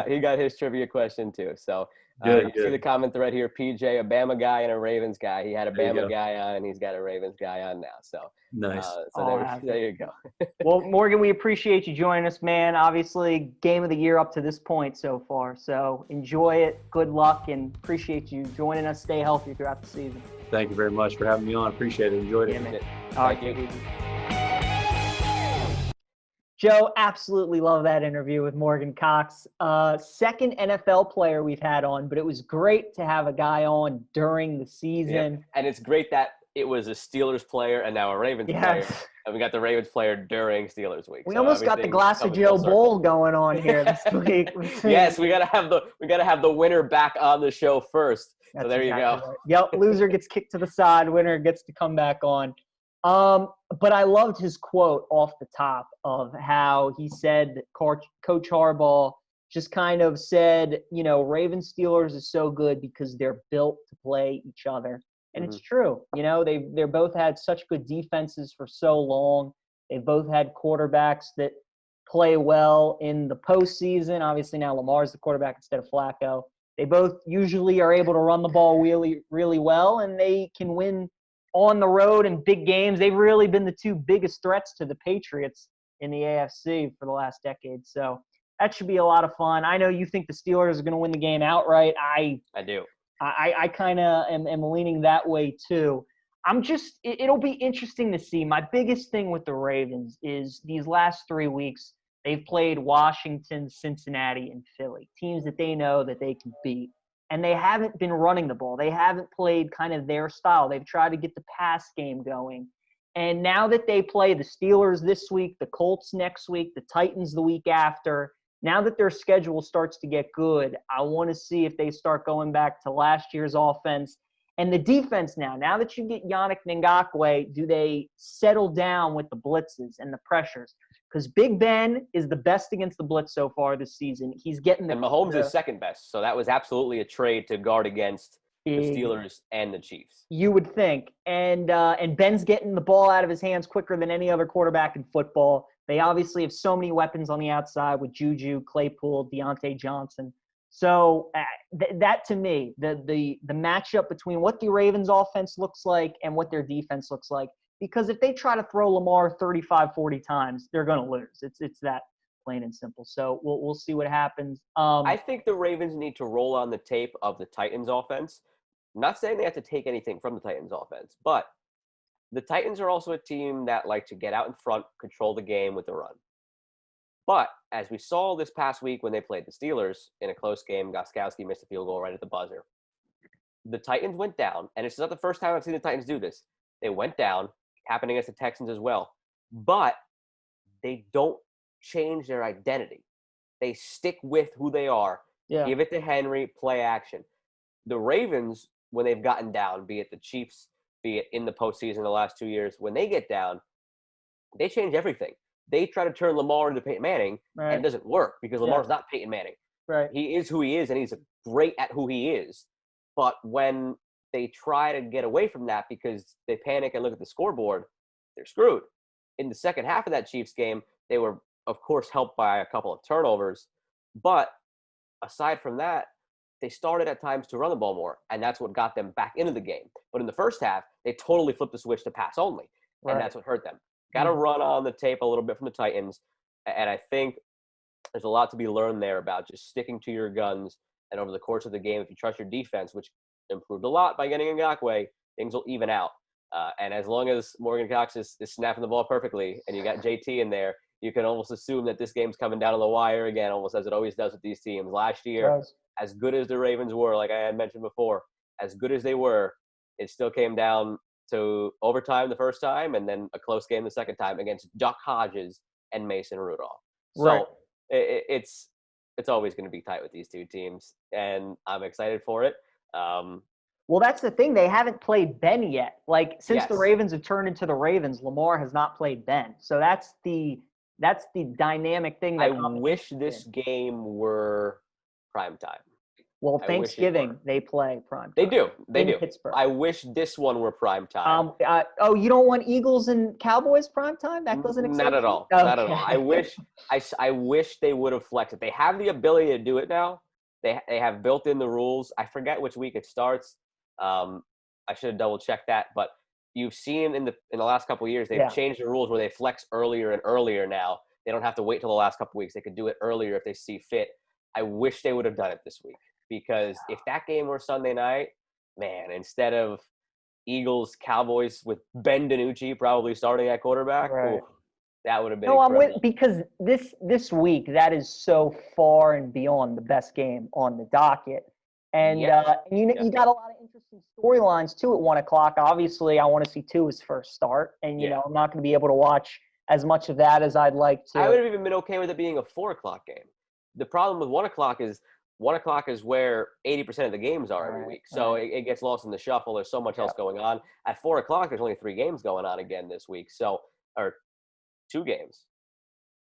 He got his trivia question too. So good. See the comment thread here. PJ, a Bama guy and a Ravens guy. He had a Bama guy on, and he's got a Ravens guy on now. So nice. There you go. Well, Morgan, we appreciate you joining us, man. Obviously, game of the year up to this point so far. So enjoy it. Good luck, and appreciate you joining us. Stay healthy throughout the season. Thank you very much for having me on. Appreciate it. Enjoyed it. Yeah, man. All right, Thank you. Joe, absolutely love that interview with Morgan Cox. Second NFL player we've had on, but it was great to have a guy on during the season. Yep. And it's great that it was a Steelers player and now a Ravens player. Yes. And we got the Ravens player during Steelers week. We So almost got the everything's Glass of coming Joe full circle. Bowl going on here this week. Yes, we gotta have the winner back on the show first. That's so there exactly you go. Right. Yep, loser gets kicked to the side, winner gets to come back on. But I loved his quote off the top of how he said that Coach Harbaugh just kind of said, Ravens Steelers is so good because they're built to play each other. And it's true. They're both had such good defenses for so long. They've both had quarterbacks that play well in the postseason. Obviously now Lamar's the quarterback instead of Flacco. They both usually are able to run the ball really, really well, and they can win on the road in big games. They've really been the two biggest threats to the Patriots in the AFC for the last decade. So that should be a lot of fun. I know you think the Steelers are going to win the game outright. I do. I kind of am leaning that way too. It'll be interesting to see. My biggest thing with the Ravens is these last 3 weeks, they've played Washington, Cincinnati, and Philly, teams that they know that they can beat. And they haven't been running the ball. They haven't played kind of their style. They've tried to get the pass game going. And now that they play the Steelers this week, the Colts next week, the Titans the week after, now that their schedule starts to get good, I want to see if they start going back to last year's offense. And the defense now that you get Yannick Ngakoue, do they settle down with the blitzes and the pressures? Because Big Ben is the best against the blitz so far this season. He's getting and Mahomes is second best. So that was absolutely a trade to guard against the Steelers and the Chiefs. You would think. And Ben's getting the ball out of his hands quicker than any other quarterback in football. They obviously have so many weapons on the outside with Juju, Claypool, Deontay Johnson. So that to me, the matchup between what the Ravens offense looks like and what their defense looks like, because if they try to throw Lamar 35, 40 times, they're going to lose. It's that plain and simple. So we'll see what happens. I think the Ravens need to roll on the tape of the Titans offense. I'm not saying they have to take anything from the Titans offense, but the Titans are also a team that like to get out in front, control the game with the run. But as we saw this past week when they played the Steelers in a close game, Gostkowski missed a field goal right at the buzzer. The Titans went down, and it's not the first time I've seen the Titans do this. They went down, happening against the Texans as well. But they don't change their identity. They stick with who they are. Yeah. Give it to Henry, play action. The Ravens, when they've gotten down, be it the Chiefs, be it in the postseason the last 2 years, when they get down, they change everything. They try to turn Lamar into Peyton Manning, and it doesn't work because Lamar's not Peyton Manning. Right. He is who he is, and he's great at who he is. But when they try to get away from that because they panic and look at the scoreboard, they're screwed. In the second half of that Chiefs game, they were, of course, helped by a couple of turnovers. But aside from that, they started at times to run the ball more, and that's what got them back into the game. But in the first half, they totally flipped the switch to pass only, and that's what hurt them. Got to run on the tape a little bit from the Titans, and I think there's a lot to be learned there about just sticking to your guns. And over the course of the game, if you trust your defense, which improved a lot by getting Ngakoue, things will even out. And as long as Morgan Cox is snapping the ball perfectly and you got JT in there, you can almost assume that this game's coming down to the wire again, almost as it always does with these teams. Last year, as good as the Ravens were, like I had mentioned before, as good as they were, it still came down to overtime the first time and then a close game the second time against Duck Hodges and Mason Rudolph. So it's always going to be tight with these two teams, and I'm excited for it. Well, that's the thing. They haven't played Ben yet. Like, since the Ravens have turned into the Ravens, Lamar has not played Ben. So that's the dynamic thing. That I wish this game were primetime. Well, Thanksgiving, they play primetime. They do. They do. Pittsburgh. I wish this one were primetime. You don't want Eagles and Cowboys primetime? That doesn't exist? Not at all. Okay. Not at all. I wish they would have flexed it. They have the ability to do it now. They have built in the rules. I forget which week it starts. I should have double checked that, but you've seen in the last couple of years they've changed the rules where they flex earlier and earlier now. They don't have to wait till the last couple of weeks. They could do it earlier if they see fit. I wish they would have done it this week, because if that game were Sunday night, man, instead of Eagles Cowboys with Ben DiNucci probably starting at quarterback, That would have been No, I'm incredible. with because this week that is so far and beyond the best game on the docket, and Yeah. you got a lot of interesting storylines too at 1 o'clock. Obviously, I want to see Tua's first start, and Yeah. I'm not going to be able to watch as much of that as I'd like to. I would have even been okay with it being a 4 o'clock game. The problem with 1 o'clock is 1 o'clock is where 80% of the games are every week. So it gets lost in the shuffle. There's so much else going on. At 4 o'clock, there's only 3 games going on again this week. So, or 2 games.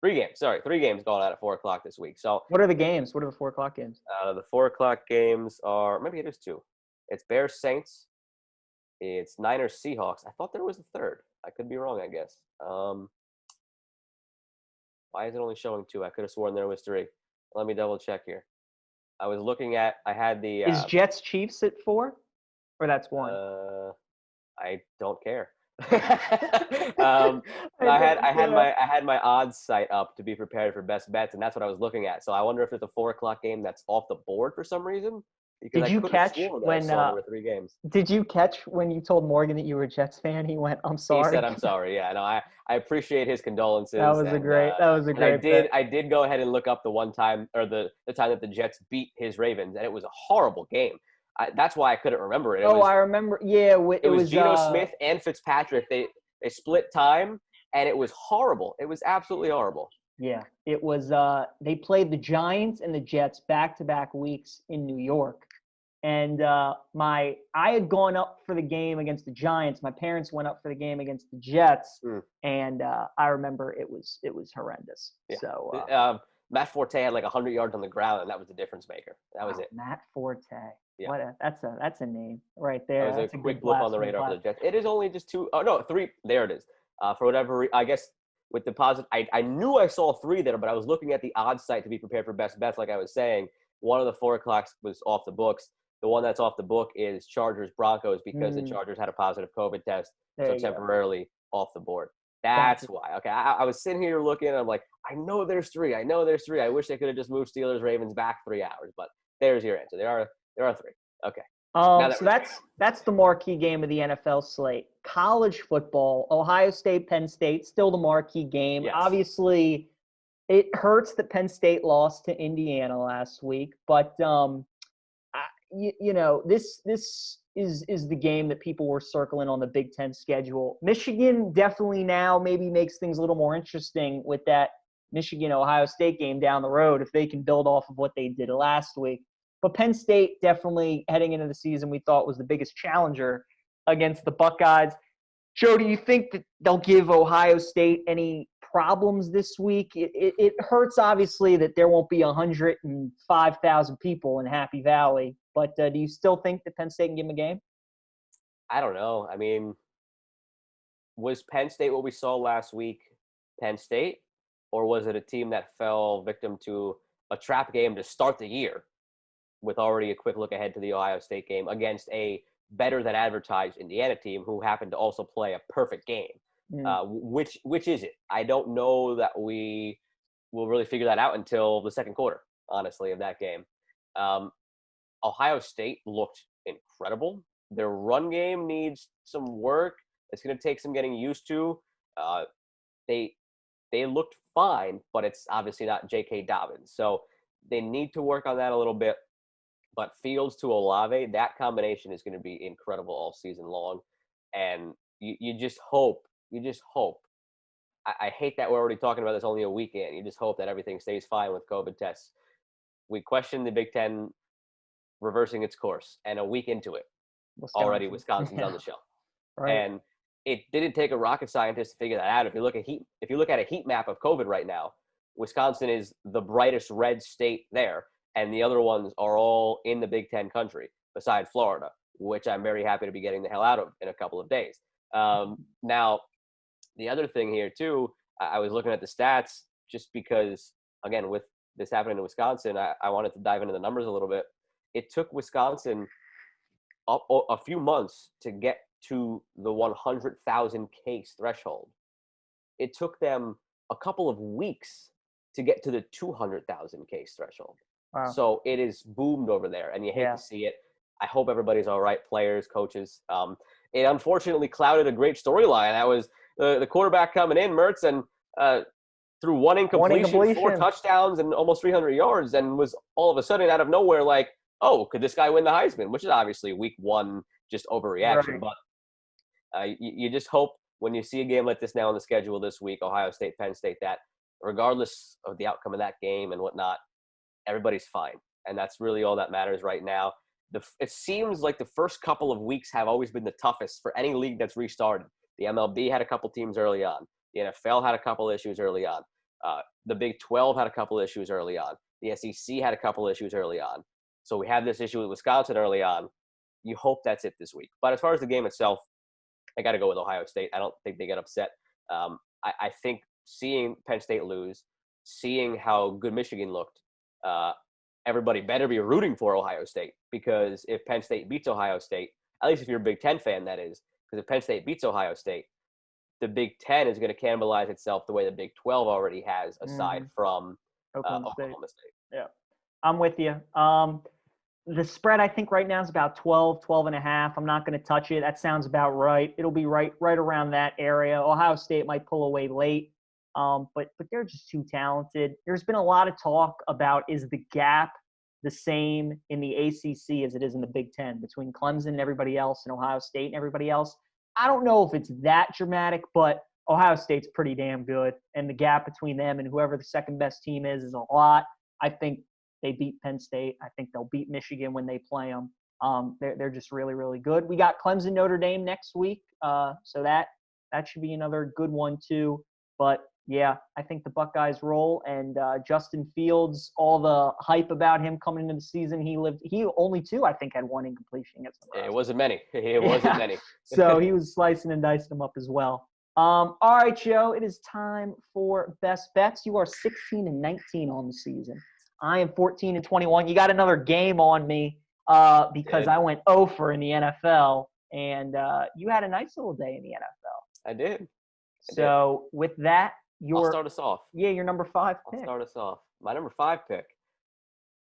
3 games. Sorry, 3 games going on at 4 o'clock this week. So What are the games? What are the 4 o'clock games? the 4 o'clock games are, maybe it is 2. It's Bears Saints. It's Niners Seahawks. I thought there was a third. I could be wrong, I guess. Why is it only showing 2? I could have sworn there was 3. Let me double check here. I was looking at. I had the. Is Jets Chiefs at 4, or that's 1? I don't care. I had my odds site up to be prepared for best bets, and that's what I was looking at. So I wonder if there's a 4 o'clock game that's off the board for some reason. Because Did you catch when there were 3 games? Did you catch when you told Morgan that you were a Jets fan? He went, "I'm sorry." He said, "I'm sorry." Yeah, no, I appreciate his condolences. That was a great. I did go ahead and look up the one time, or the time that the Jets beat his Ravens, and it was a horrible game. That's why I couldn't remember it. I remember. Yeah, it was Geno Smith and Fitzpatrick. They split time, and it was horrible. It was absolutely horrible. Yeah, it was. They played the Giants and the Jets back-to-back weeks in New York, and I had gone up for the game against the Giants. My parents went up for the game against the Jets, and I remember it was horrendous. Yeah. So Matt Forte had like 100 yards on the ground, and that was the difference maker. That was it. Matt Forte. Yeah. That's a name right there. That was a quick blip on the radar for the Jets. It is only just 2. Oh no, 3. There it is. For whatever I guess. With deposit, I knew I saw 3 there, but I was looking at the odds site to be prepared for best bets. Like I was saying, one of the 4 o'clocks was off the books. The one that's off the book is Chargers Broncos because the Chargers had a positive COVID test, so temporarily off the board. That's why. Okay, I was sitting here looking, and I'm like, I know there's 3. I wish they could have just moved Steelers Ravens back 3 hours, but there's your answer. There are 3. Okay. So that's the marquee game of the NFL slate. College football, Ohio State, Penn State, still the marquee game. Yes. Obviously, it hurts that Penn State lost to Indiana last week, but this is the game that people were circling on the Big Ten schedule. Michigan definitely now maybe makes things a little more interesting with that Michigan-Ohio State game down the road if they can build off of what they did last week. But Penn State definitely heading into the season we thought was the biggest challenger against the Buckeyes. Joe, do you think that they'll give Ohio State any problems this week? It hurts, obviously, that there won't be 105,000 people in Happy Valley. But do you still think that Penn State can give them a game? I don't know. I mean, was Penn State what we saw last week Penn State? Or was it a team that fell victim to a trap game to start the year with already a quick look ahead to the Ohio State game against a better than advertised Indiana team who happened to also play a perfect game? Which is it? I don't know that we will really figure that out until the second quarter, honestly, of that game. Ohio State looked incredible. Their run game needs some work. It's going to take some getting used to. They looked fine, but it's obviously not J.K. Dobbins. So they need to work on that a little bit. But Fields to Olave, that combination is going to be incredible all season long. And you just hope. I hate that we're already talking about this only a weekend. You just hope that everything stays fine with COVID tests. We questioned the Big Ten reversing its course, and a week into it, already Wisconsin's on the shelf. Right. And it didn't take a rocket scientist to figure that out. If you look at a heat map of COVID right now, Wisconsin is the brightest red state there, and the other ones are all in the Big Ten country, besides Florida, which I'm very happy to be getting the hell out of in a couple of days. Now, the other thing here too, I was looking at the stats just because, again, with this happening in Wisconsin, I wanted to dive into the numbers a little bit. It took Wisconsin a few months to get to the 100,000 case threshold. It took them a couple of weeks to get to the 200,000 case threshold. Wow. So it is boomed over there, and you hate to see it. I hope everybody's all right, players, coaches. It unfortunately clouded a great storyline. That was the quarterback coming in, Mertz, and threw one incompletion, 4 incompletion. touchdowns, and almost 300 yards, and was all of a sudden out of nowhere like, oh, could this guy win the Heisman? Which is obviously week one, just overreaction. Right. But you just hope when you see a game like this now on the schedule this week, Ohio State, Penn State, that regardless of the outcome of that game and whatnot, everybody's fine. And that's really all that matters right now. It seems like the first couple of weeks have always been the toughest for any league that's restarted. The MLB had a couple teams early on. The NFL had a couple issues early on. The Big 12 had a couple issues early on. The SEC had a couple issues early on. So we have this issue with Wisconsin early on. You hope that's it this week. But as far as the game itself, I got to go with Ohio State. I don't think they get upset. I think seeing Penn State lose, seeing how good Michigan looked, everybody better be rooting for Ohio State, because if Penn State beats Ohio State, at least if you're a Big Ten fan, that is, because if Penn State beats Ohio State, the Big Ten is going to cannibalize itself the way the Big 12 already has, aside from Oklahoma State. Yeah, I'm with you. The spread, I think, right now is about 12 and a half. I'm not going to touch it. That sounds about right. It'll be right around that area. Ohio State might pull away late, but they're just too talented. There's been a lot of talk about, is the gap the same in the ACC as it is in the Big Ten between Clemson and everybody else and Ohio State and everybody else? I don't know if it's that dramatic, but Ohio State's pretty damn good, and the gap between them and whoever the second best team is a lot. I think they beat Penn State. I think they'll beat Michigan when they play them. They're just really, really good. We got Clemson Notre Dame next week, so that should be another good one too. But yeah, I think the Buckeyes roll, and Justin Fields, all the hype about him coming into the season, he only two, I think, had one incompletion against Nebraska. It wasn't many. It wasn't many. So he was slicing and dicing them up as well. All right, Joe, it is time for best bets. You are 16 and 19 on the season. I am 14 and 21. You got another game on me because I went 0 for in the NFL, and you had a nice little day in the NFL. I did. So with that, I'll start us off. Yeah, your number 5 pick. I'll start us off. My number 5 pick.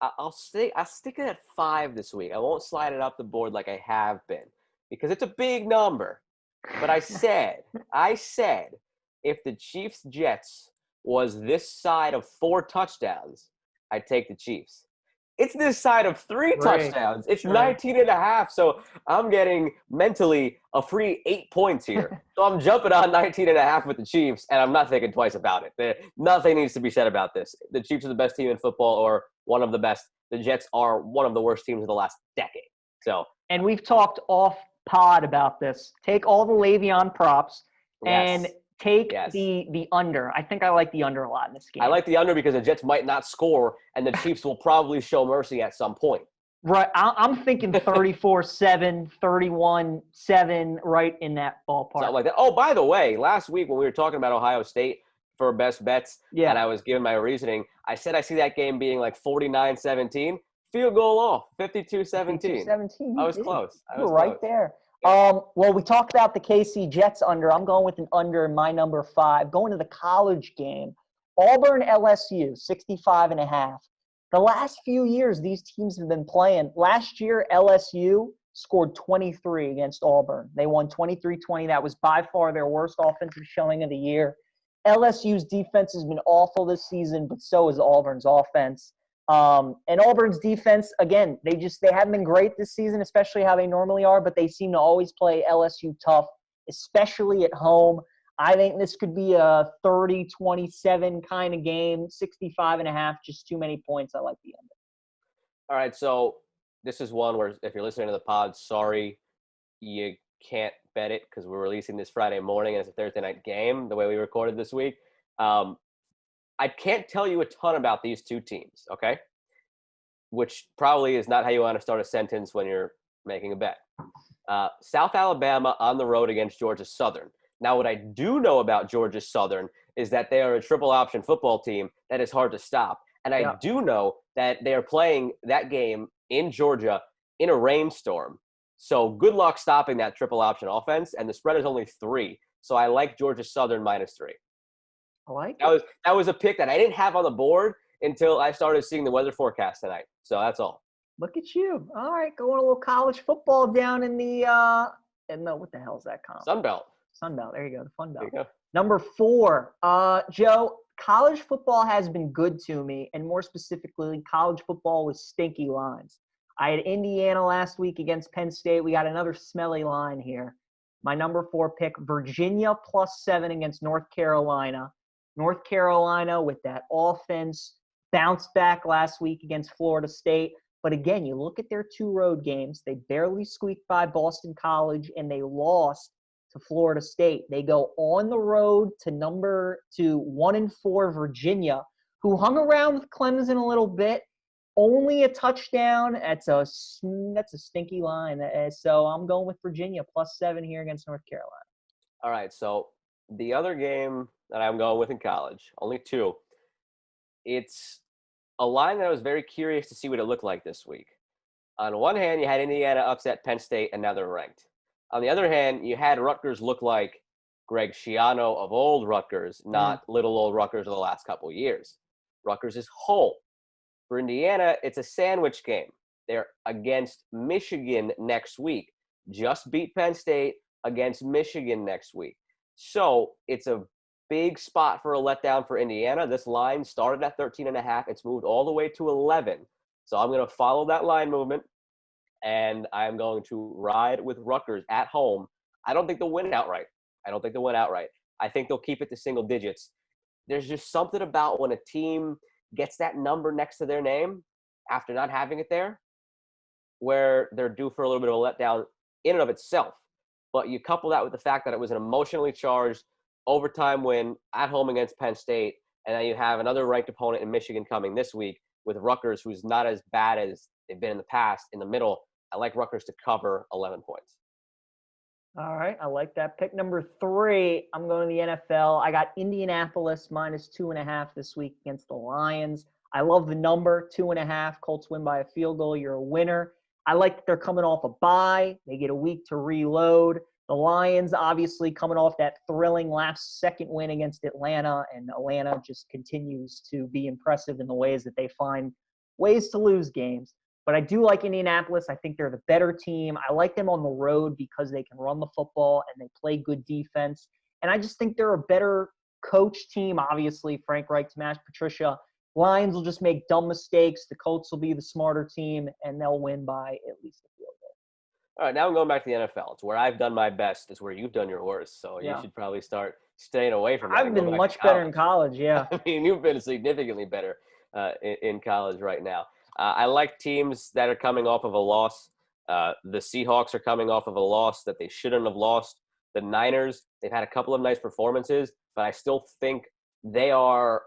I'll stick it at 5 this week. I won't slide it up the board like I have been, because it's a big number. But I said, if the Chiefs-Jets was this side of 4 touchdowns, I'd take the Chiefs. It's this side of 3 touchdowns. It's 19 and a half. So I'm getting mentally a free 8 points here. So I'm jumping on 19 and a half with the Chiefs, and I'm not thinking twice about it. Nothing needs to be said about this. The Chiefs are the best team in football, or one of the best. The Jets are one of the worst teams of the last decade. And we've talked off pod about this. Take all the Le'Veon props and take the under. I think I like the under a lot in this game. I like the under because the Jets might not score, and the Chiefs will probably show mercy at some point. Right. I'm thinking 34-7, 31-7, right in that ballpark. Something like that. Oh, by the way, last week when we were talking about Ohio State for best bets, and I was giving my reasoning, I said I see that game being like 49-17. Field goal off, 52-17. I was close. You were right there. Well, we talked about the KC Jets under. I'm going with an under in my number 5. Going to the college game, Auburn LSU, 65.5. The last few years, these teams have been playing. Last year, LSU scored 23 against Auburn. They won 23-20. That was by far their worst offensive showing of the year. LSU's defense has been awful this season, but so is Auburn's offense. And Auburn's defense, again, they haven't been great this season, especially how they normally are, but they seem to always play LSU tough, especially at home. I think this could be a 30-27 kind of game, 65.5, just too many points. I like the under. All right, so this is one where if you're listening to the pod, sorry, you can't bet it because we're releasing this Friday morning and it's a Thursday night game, the way we recorded this week. I can't tell you a ton about these two teams, okay? Which probably is not how you want to start a sentence when you're making a bet. South Alabama on the road against Georgia Southern. Now, what I do know about Georgia Southern is that they are a triple option football team that is hard to stop. And I do know that they are playing that game in Georgia in a rainstorm. So good luck stopping that triple option offense. And the spread is only 3. So I like Georgia Southern -3. I like that was a pick that I didn't have on the board until I started seeing the weather forecast tonight. So that's all. Look at you. All right, going a little college football down in the what the hell is that comp? Sun Belt. There you go, the Fun Belt. Number 4, Joe, college football has been good to me, and more specifically, college football with stinky lines. I had Indiana last week against Penn State. We got another smelly line here. My number 4 pick, Virginia +7 against North Carolina. North Carolina with that offense bounced back last week against Florida State. But again, you look at their 2 road games. They barely squeaked by Boston College, and they lost to Florida State. They go on the road to 1-4 Virginia, who hung around with Clemson a little bit. Only a touchdown. That's a stinky line. So I'm going with Virginia +7 here against North Carolina. All right, so the other game that I'm going with in college, only 2. It's a line that I was very curious to see what it looked like this week. On one hand, you had Indiana upset Penn State, and now they're ranked. On the other hand, you had Rutgers look like Greg Schiano of old Rutgers, not little old Rutgers of the last couple of years. Rutgers is home. For Indiana, it's a sandwich game. They're against Michigan next week. Just beat Penn State against Michigan next week. So it's a big spot for a letdown for Indiana. This line started at 13.5. It's moved all the way to 11. So I'm going to follow that line movement, and I'm going to ride with Rutgers at home. I don't think they'll win outright. I think they'll keep it to single digits. There's just something about when a team gets that number next to their name after not having it there, where they're due for a little bit of a letdown in and of itself. But you couple that with the fact that it was an emotionally charged overtime win at home against Penn State, and then you have another ranked opponent in Michigan coming this week with Rutgers, who's not as bad as they've been in the past, in the middle. I like Rutgers to cover 11 points. All right, I like that pick. Number 3, I'm going to the NFL. I got Indianapolis -2.5 this week against the Lions. I love the number 2.5. Colts win by a field goal. You're a winner. I like that they're coming off a bye. They get a week to reload. The Lions obviously coming off that thrilling last second win against Atlanta, and Atlanta just continues to be impressive in the ways that they find ways to lose games. But I do like Indianapolis. I think they're the better team. I like them on the road because they can run the football and they play good defense. And I just think they're a better coach team. Obviously, Frank Reich, Matt Patricia. Lions will just make dumb mistakes. The Colts will be the smarter team, and they'll win by at least a field goal. All right, now I'm going back to the NFL. It's where I've done my best. It's where you've done your worst. So you should probably start staying away from that. I've been much better in college, yeah. I mean, you've been significantly better in college right now. I like teams that are coming off of a loss. The Seahawks are coming off of a loss that they shouldn't have lost. The Niners, they've had a couple of nice performances, but I still think they are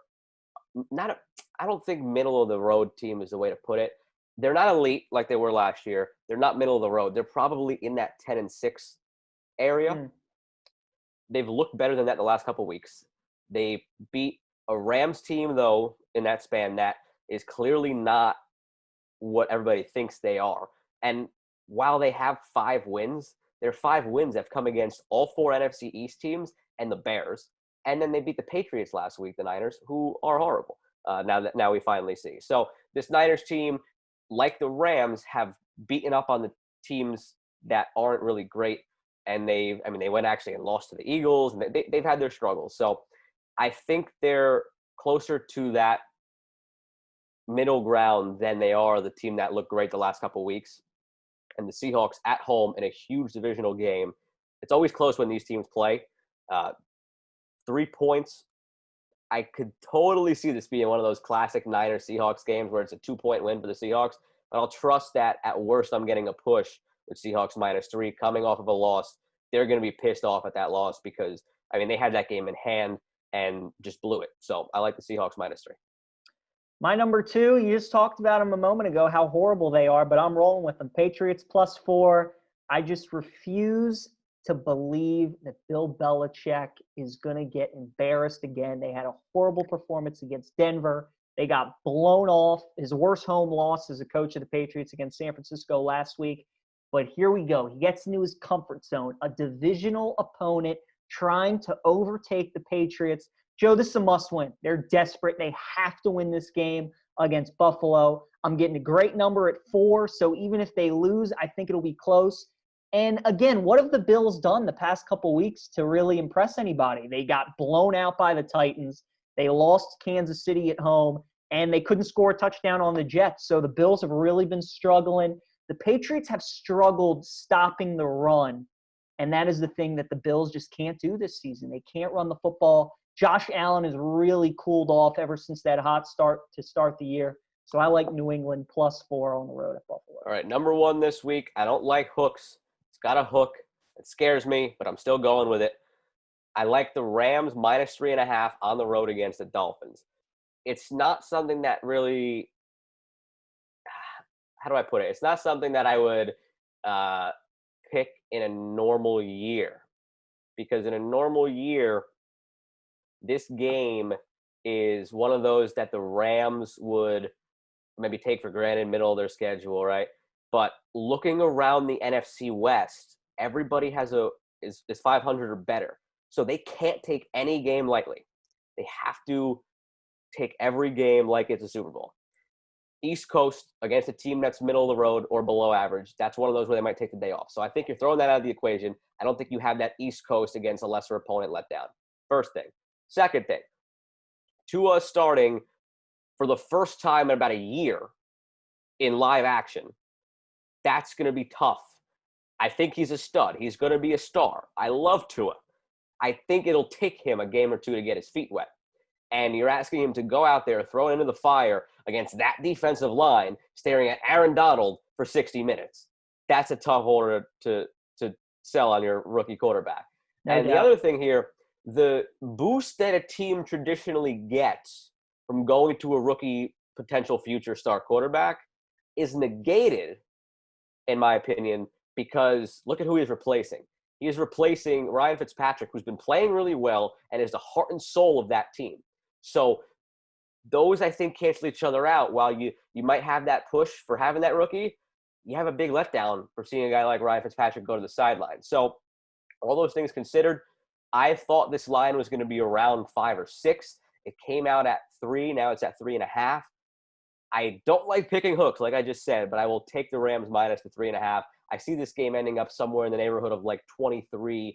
not – I don't think middle-of-the-road team is the way to put it. They're not elite like they were last year. They're not middle of the road. They're probably in that 10-6 area. They've looked better than that the last couple of weeks. They beat a Rams team, though, in that span that is clearly not what everybody thinks they are. And while they have 5 wins, their 5 wins have come against all 4 NFC East teams and the Bears. And then they beat the Patriots last week, the Niners, who are horrible. Now we finally see. So this Niners team, like the Rams, have beaten up on the teams that aren't really great. And they went actually and lost to the Eagles, and they've had their struggles. So I think they're closer to that middle ground than they are the team that looked great the last couple of weeks. And the Seahawks at home in a huge divisional game. It's always close when these teams play. 3 points. I could totally see this being one of those classic Niners-Seahawks games where it's a 2-point win for the Seahawks. But I'll trust that at worst I'm getting a push with Seahawks -3 coming off of a loss. They're going to be pissed off at that loss because, they had that game in hand and just blew it. So I like the Seahawks -3. My number 2, you just talked about them a moment ago, how horrible they are, but I'm rolling with them. Patriots +4. I just refuse to believe that Bill Belichick is going to get embarrassed again. They had a horrible performance against Denver. They got blown off. His worst home loss as a coach of the Patriots against San Francisco last week. But here we go. He gets into his comfort zone, a divisional opponent trying to overtake the Patriots. Joe, this is a must-win. They're desperate. They have to win this game against Buffalo. I'm getting a great number at 4, so even if they lose, I think it'll be close. And again, what have the Bills done the past couple weeks to really impress anybody? They got blown out by the Titans. They lost Kansas City at home, and they couldn't score a touchdown on the Jets. So the Bills have really been struggling. The Patriots have struggled stopping the run, and that is the thing that the Bills just can't do this season. They can't run the football. Josh Allen has really cooled off ever since that hot start to start the year. So I like New England +4 on the road at Buffalo. All right, number one this week. I don't like hooks. It's got a hook. It scares me, but I'm still going with it. I like the Rams -3.5 on the road against the Dolphins. It's not something that really – how do I put it? It's not something that I would pick in a normal year, because in a normal year, this game is one of those that the Rams would maybe take for granted, middle of their schedule, right? But looking around the NFC West, everybody is 500 or better. So they can't take any game lightly. They have to take every game like it's a Super Bowl. East Coast against a team that's middle of the road or below average, that's one of those where they might take the day off. So I think you're throwing that out of the equation. I don't think you have that East Coast against a lesser opponent let down. First thing. Second thing, Tua starting for the first time in about a year in live action. That's going to be tough. I think he's a stud. He's going to be a star. I love Tua. I think it'll take him a game or two to get his feet wet. And you're asking him to go out there, throw it into the fire against that defensive line, staring at Aaron Donald for 60 minutes. That's a tough order to sell on your rookie quarterback. The other thing here, the boost that a team traditionally gets from going to a rookie potential future star quarterback is negated, in my opinion, because look at who he's replacing. He is replacing Ryan Fitzpatrick, who's been playing really well and is the heart and soul of that team. So those, I think, cancel each other out. While you might have that push for having that rookie, you have a big letdown for seeing a guy like Ryan Fitzpatrick go to the sideline. So all those things considered, I thought this line was going to be around 5 or 6. It came out at 3. Now it's at 3.5. I don't like picking hooks, like I just said, but I will take the Rams minus the 3.5. I see this game ending up somewhere in the neighborhood of like 23-13,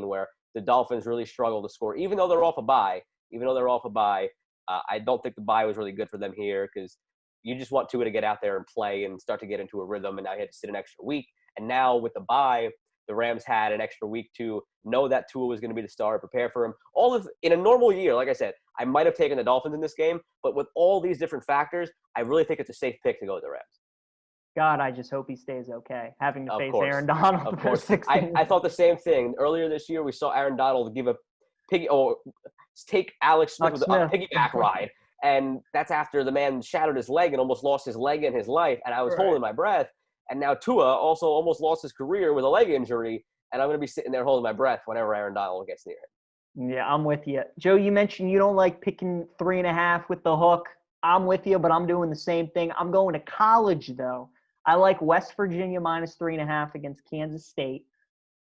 where the Dolphins really struggle to score, even though they're off a bye. I don't think the bye was really good for them here, because you just want Tua to get out there and play and start to get into a rhythm, and now he had to sit an extra week. And now with the bye, the Rams had an extra week to know that Tua was going to be the star, prepare for him. In a normal year, like I said, I might have taken the Dolphins in this game, but with all these different factors, I really think it's a safe pick to go with the Rams. God, I just hope he stays okay, having to Of face course. Aaron Donald. Of course. 16. I thought the same thing. Earlier this year, we saw Aaron Donald give a take Alex Smith with a piggyback ride. And that's after the man shattered his leg and almost lost his leg in his life. And I was holding my breath. And now Tua also almost lost his career with a leg injury. And I'm going to be sitting there holding my breath whenever Aaron Donald gets near him. Yeah, I'm with you. Joe, you mentioned you don't like picking 3.5 with the hook. I'm with you, but I'm doing the same thing. I'm going to college, though. I like West Virginia minus 3.5 against Kansas State.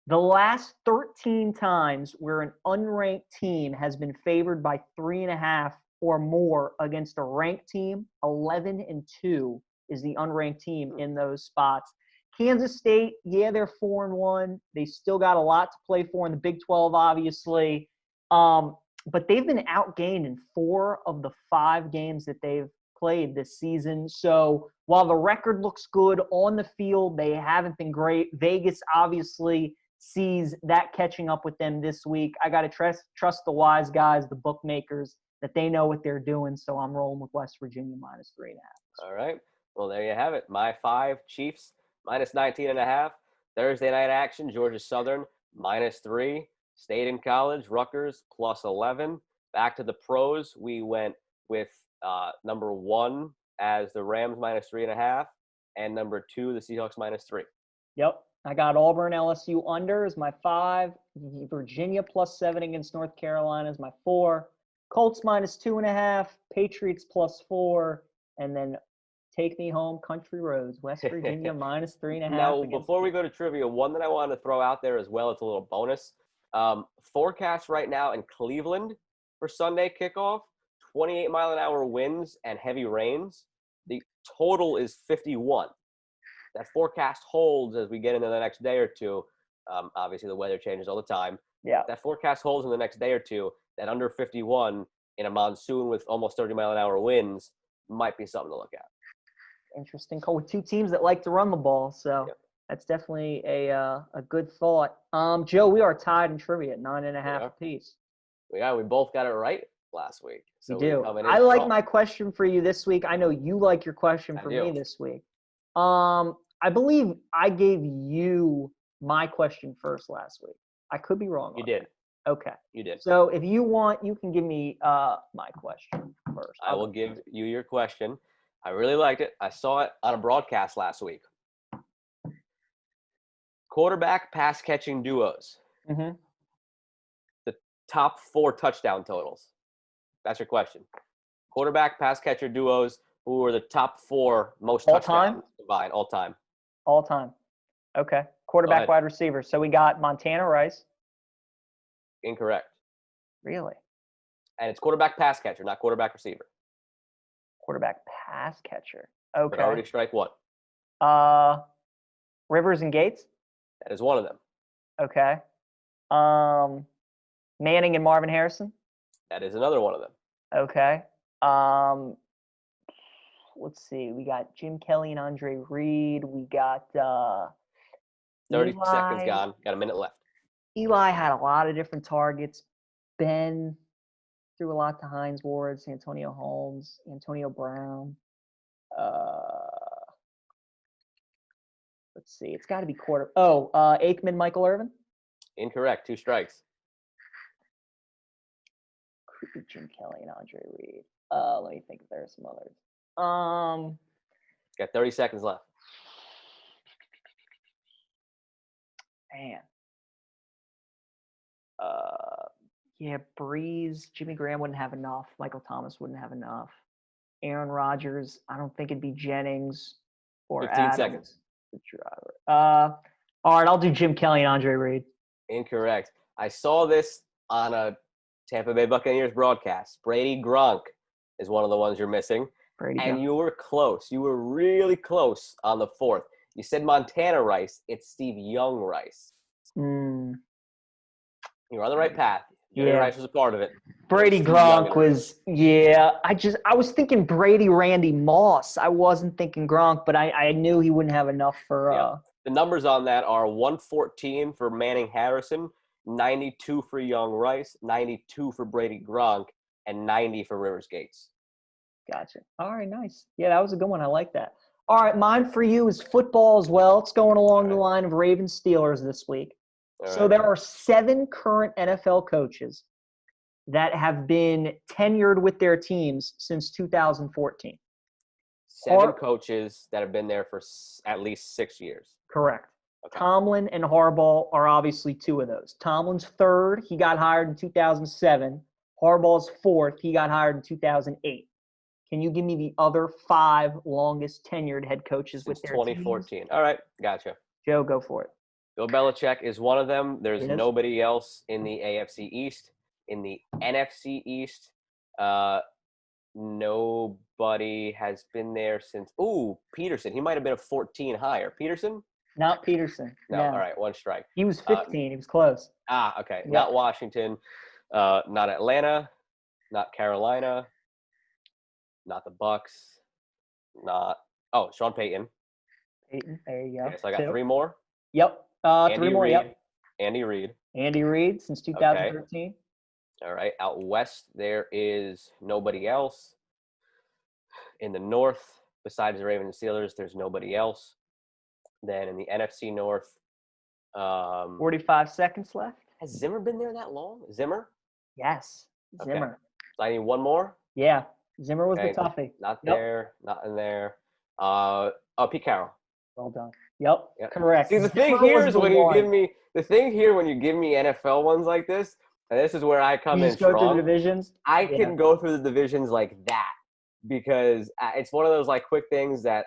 The last 13 times where an unranked team has been favored by 3.5 or more against a ranked team, 11-2 is the unranked team in those spots. Kansas State, yeah, they're 4-1. They still got a lot to play for in the Big 12, obviously. But they've been outgained in 4 of the 5 games that they've played this season. So while the record looks good on the field, they haven't been great. Vegas obviously sees that catching up with them this week. I got to trust the wise guys, the bookmakers, that they know what they're doing. So I'm rolling with West Virginia minus 3.5. All right. Well, there you have it. My 5 Chiefs minus 19.5. Thursday night action, Georgia Southern minus 3. State and College, Rutgers plus 11. Back to the pros, we went with number 1 as the Rams minus 3.5, and number 2, the Seahawks minus 3. Yep. I got Auburn LSU under as my 5. Virginia plus 7 against North Carolina is my 4. Colts minus 2.5. Patriots plus 4. And then take me home, country roads. West Virginia minus 3.5. Now, before we go to trivia, one that I wanted to throw out there as well, it's a little bonus. Forecast right now in Cleveland for Sunday kickoff, 28-mile-an-hour winds and heavy rains. The total is 51. that forecast holds as we get into the next day or two, obviously the weather changes all the time. Yeah. That forecast holds in the next day or two, that under 51 in a monsoon with almost 30-mile-an-hour winds might be something to look at. Interesting call with two teams that like to run the ball. So Yep. that's definitely a good thought. Joe, we are tied in trivia at 9.5 apiece. Yeah, we both got it right last week. So we do. coming in I like strong. my question for you this week. I know you like your question for me this week. I believe I gave you my question first last week. I could be wrong. You did. That. Okay. You did. So if you want, you can give me my question first. I will give you your question. I really liked it. I saw it on a broadcast last week. Quarterback pass catching duos. Mm-hmm. The top 4 touchdown totals. That's your question. Quarterback pass catcher duos. Who are the top 4 most all touchdowns time? combined all time? All time. Okay. Quarterback, wide receiver. So we got Montana Rice. Incorrect. Really? And it's quarterback pass catcher, not quarterback receiver. Quarterback pass catcher. Okay. But already strike 1. Rivers and Gates. That is one of them. Okay. Manning and Marvin Harrison. That is another one of them. Okay. Let's see. We got Jim Kelly and Andre Reed. We got 30 Eli. seconds gone. Got a minute left. Eli had a lot of different targets. Ben threw a lot to Hines Ward, Antonio Holmes, Antonio Brown. Let's see. It's got to be Aikman, Michael Irvin. Incorrect. 2 strikes. Could be Jim Kelly and Andre Reed. Let me think if there are some others. Got 30 seconds left. Man. Yeah, Breeze, Jimmy Graham wouldn't have enough. Michael Thomas wouldn't have enough. Aaron Rodgers, I don't think it'd be Jennings or 15 Adams. seconds. The driver. All right, I'll do Jim Kelly and Andre Reed. Incorrect. I saw this on a Tampa Bay Buccaneers broadcast. Brady Gronk is one of the ones you're missing. And you were close. You were really close on the 4th. You said Montana Rice. It's Steve Young Rice. You're on the right path. Young Rice was a part of it. Brady Gronk was, I was thinking Brady Randy Moss. I wasn't thinking Gronk, but I knew he wouldn't have enough for. The numbers on that are 114 for Manning Harrison, 92 for Young Rice, 92 for Brady Gronk, and 90 for Rivers Gates. Gotcha. All right, nice. Yeah, that was a good one. I like that. All right, mine for you is football as well. It's going along the line of Ravens Steelers this week. So there are 7 current NFL coaches that have been tenured with their teams since 2014. 7 coaches that have been there for at least 6 years. Correct. Okay. Tomlin and Harbaugh are obviously 2 of those. Tomlin's 3rd. He got hired in 2007. Harbaugh's 4th. He got hired in 2008. Can you give me the other 5 longest tenured head coaches with their 2014. teams? All right, gotcha. Joe, go for it. Bill Belichick is one of them. There's nobody else in the AFC East. In the NFC East, nobody has been there since. Peterson. He might have been a 14 higher. Peterson? Not Peterson. No. All right, 1 strike. He was 15. He was close. Okay. Yeah. Not Washington. Not Atlanta. Not Carolina. Not the Bucks. Sean Payton. Payton. There you go. Okay, so I got 3 more. Yep. 3 more. Reed. Yep. Andy Reid. Andy Reid since 2013. Okay. All right. Out west, there is nobody else. In the north, besides the Ravens and Steelers, there's nobody else. Then in the NFC North, 45 seconds left. Has Zimmer been there that long? Zimmer? Yes. Zimmer. Okay. So I need 1 more? Yeah. Zimmer was the toughie. Not there. Not in there. Pete Carroll. Well done. Yep. Correct. See, the thing here is when you give me NFL ones like this, and this is where I come in strong. Go through the divisions. I can go through the divisions like that because it's one of those like quick things that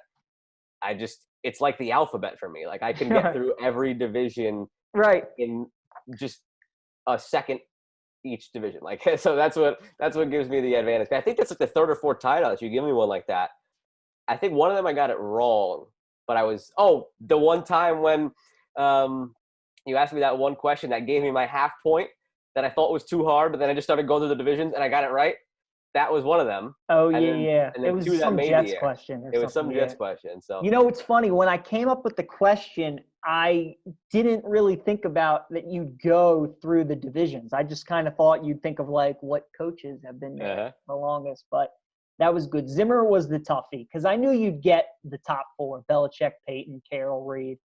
it's like the alphabet for me. Like I can get through every division in just a second each division. Like so that's what gives me the advantage. I think that's like the 3rd or 4th title that you give me one like that. I think one of them I got it wrong. But the one time when you asked me that one question that gave me my half point that I thought was too hard, but then I just started going through the divisions and I got it right. That was one of them. Oh, And yeah, then, yeah. And then It was two that some made Jets the air. question or It was some something, Jets yeah. question. So It's funny. When I came up with the question, I didn't really think about that you'd go through the divisions. I just kind of thought you'd think of like what coaches have been there the longest. But that was good. Zimmer was the toughie because I knew you'd get the top four: Belichick, Peyton, Carroll, Reed.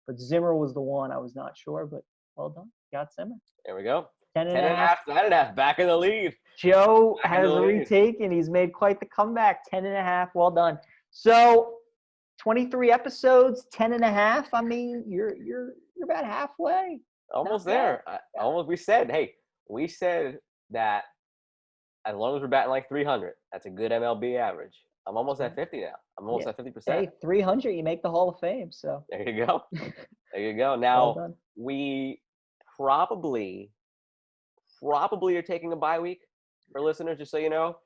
But Zimmer was the one I was not sure. But well done, got Zimmer. There we go. 10.5. 9.5, back in the lead. Joe Back in has the lead. retaken. He's made quite the comeback. 10.5. Well done. So 23 episodes, 10.5. I mean, you're about halfway. Almost Not there. bad. We said that as long as we're batting like 300, that's a good MLB average. I'm almost at 50 now. I'm almost at 50%. Hey, 300, you make the Hall of Fame. So there you go. There you go. Now we probably are taking a bye week for listeners, just so you know.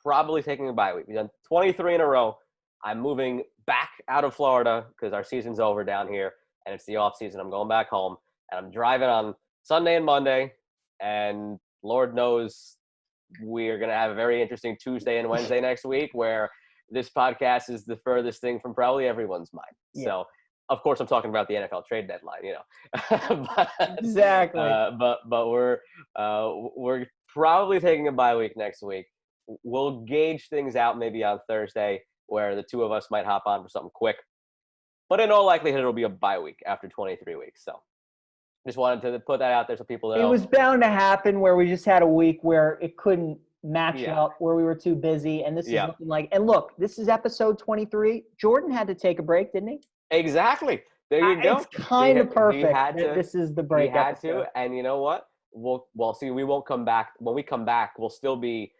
Probably taking a bye week. We've done 23 in a row. I'm moving back out of Florida because our season's over down here, and it's the off season. I'm going back home, and I'm driving on Sunday and Monday, and Lord knows we're going to have a very interesting Tuesday and Wednesday next week where this podcast is the furthest thing from probably everyone's mind. Yeah. So, of course, I'm talking about the NFL trade deadline, Exactly. But we're probably taking a bye week next week. We'll gauge things out maybe on Thursday where the two of us might hop on for something quick. But in all likelihood, it'll be a bye week after 23 weeks. So just wanted to put that out there so people know. It was bound to happen where we just had a week where it couldn't match up, where we were too busy. And this is looking like – and look, this is episode 23. Jordan had to take a break, didn't he? Exactly. There you go. It's kind of perfect that this is the break episode. He had to. And you know what? We'll see. We won't come back. When we come back, we'll still be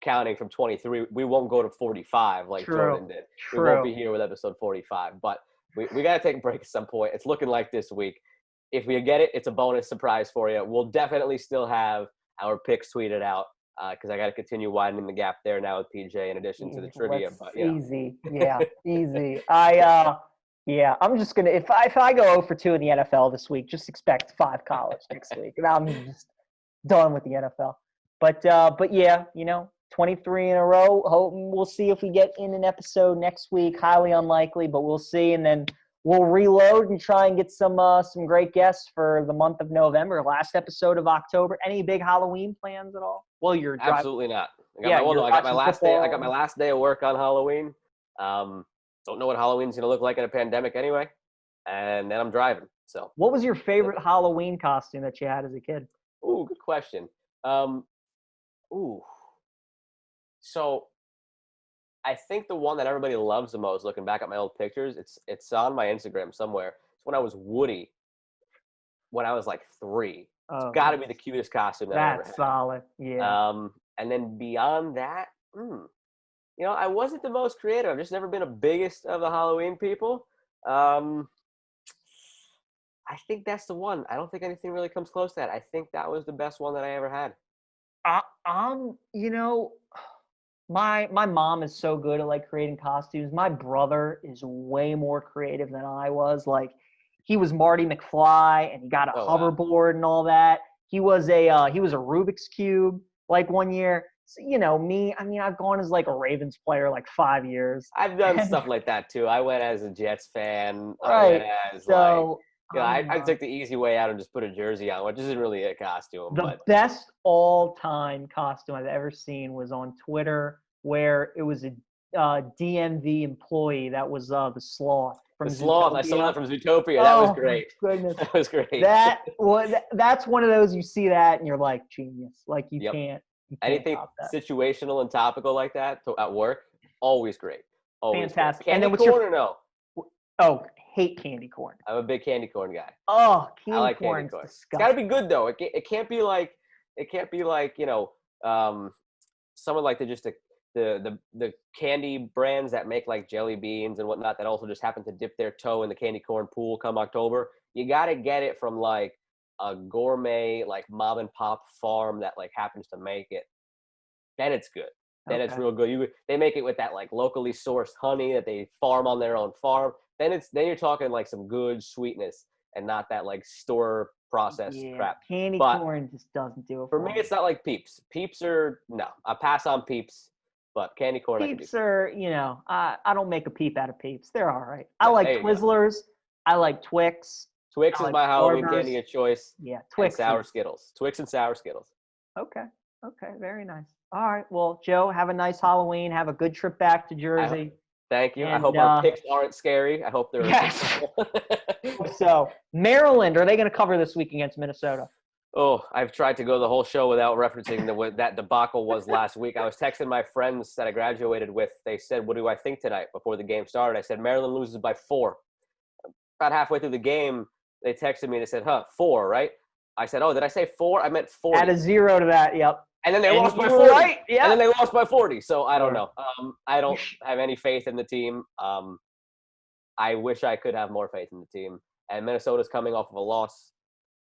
counting from 23. We won't go to 45 like Jordan did. We won't be here with episode 45. But we got to take a break at some point. It's looking like this week. If we get it, it's a bonus surprise for you. We'll definitely still have our picks tweeted out because I got to continue widening the gap there now with PJ in addition to the trivia. But easy. Yeah, easy. I'm just going to – if I go 0 for 2 in the NFL this week, just expect 5 college next week. And I'm just done with the NFL. But 23 in a row. We'll see if we get in an episode next week. Highly unlikely, but we'll see. And then we'll reload and try and get some great guests for the month of November. Last episode of October. Any big Halloween plans at all? Well, you're absolutely not. I got my last day. I got my last day of work on Halloween. Don't know what Halloween's gonna look like in a pandemic anyway. And then I'm driving. So, what was your favorite Halloween costume that you had as a kid? Ooh, good question. So I think the one that everybody loves the most, looking back at my old pictures, it's on my Instagram somewhere. It's when I was Woody, when I was like 3. It's got to be the cutest costume that I ever had. That's solid, yeah. And then beyond that, I wasn't the most creative. I've just never been the biggest of the Halloween people. I think that's the one. I don't think anything really comes close to that. I think that was the best one that I ever had. My mom is so good at like creating costumes. My brother is way more creative than I was. Like he was Marty McFly and he got a hoverboard and all that. He was a Rubik's Cube like one year. So, me, I mean, I've gone as like a Ravens player like 5 years. I've done stuff like that too. I went as a Jets fan. Right. I took the easy way out and just put a jersey on, which isn't really a costume. The best all-time costume I've ever seen was on Twitter, where it was a DMV employee that was the sloth from the sloth. Zootopia. I saw that from Zootopia. That was great. Goodness, that was great. That's one of those you see that and you're like genius. Like you can't. Anything situational and topical like that at work, always great. Always fantastic. Great. Candy corn or no? Oh, hate candy corn. I'm a big candy corn guy. Oh, I like candy corn. It's got to be good though. It can't be like someone like the candy brands that make like jelly beans and whatnot that also just happen to dip their toe in the candy corn pool come October. You got to get it from like a gourmet like mom and pop farm that like happens to make it. Then it's good. Then it's Okay. real good. They make it with that like locally sourced honey that they farm on their own farm. Then you're talking like some good sweetness and not that like store processed crap. Candy But corn just doesn't do it for me, it's not like Peeps. Peeps are no. I pass on Peeps, but candy corn I can do. Peeps are, I don't make a peep out of Peeps. They're all right. I Yeah, like there you go. Twizzlers. I like Twix. Twix I is like my Halloween Starburst. candy of choice. Yeah, And Twix. sour Skittles. Twix and sour Skittles. Okay. Very nice. All right. Well, Joe, have a nice Halloween. Have a good trip back to Jersey. Thank you. I And, hope our picks aren't scary. I hope they're Yes. So, Maryland, are they going to cover this week against Minnesota? Oh, I've tried to go the whole show without referencing what that debacle was last week. I was texting my friends that I graduated with. They said, "What do I think tonight?" Before the game started, I said, "Maryland loses by 4." About halfway through the game, they texted me. They said, 4, right?" I said, "Oh, did I say 4? I meant 40." Add a 0 to that. Yep. And then they lost by you were 40. right. Yeah. And then they lost by 40. So I don't Sure. know. I don't have any faith in the team. I wish I could have more faith in the team. And Minnesota's coming off of a loss,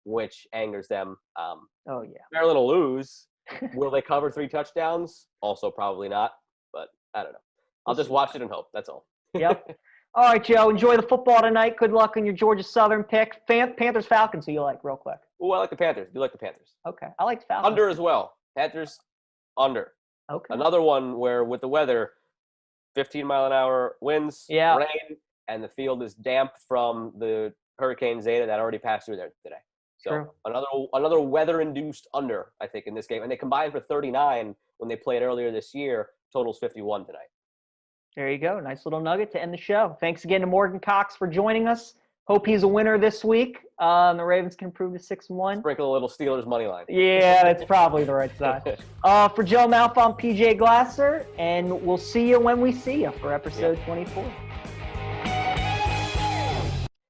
which angers them. Oh yeah. Maryland will lose. Will they cover 3 touchdowns? Also probably not. But I don't know. I'll just watch it and hope. That's all. Yep. All right, Joe. Enjoy the football tonight. Good luck on your Georgia Southern pick. Panthers, Falcons. Who you like, real quick? Ooh, I like the Panthers. You like the Panthers? Okay, I like the Falcons. Under as well. Panthers under. Okay. Another one where with the weather, 15-mile-an-hour winds, Yeah. rain, and the field is damp from the Hurricane Zeta that already passed through there today. So True. another weather-induced under, I think, in this game. And they combined for 39 when they played earlier this year. Totals 51 tonight. There you go. Nice little nugget to end the show. Thanks again to Morgan Cox for joining us. Hope he's a winner this week. The Ravens can improve to 6-1. Sprinkle a little Steelers money line. Yeah, that's probably the right side. For Joe Malf, I'm PJ Glasser, and we'll see you when we see you for episode 24.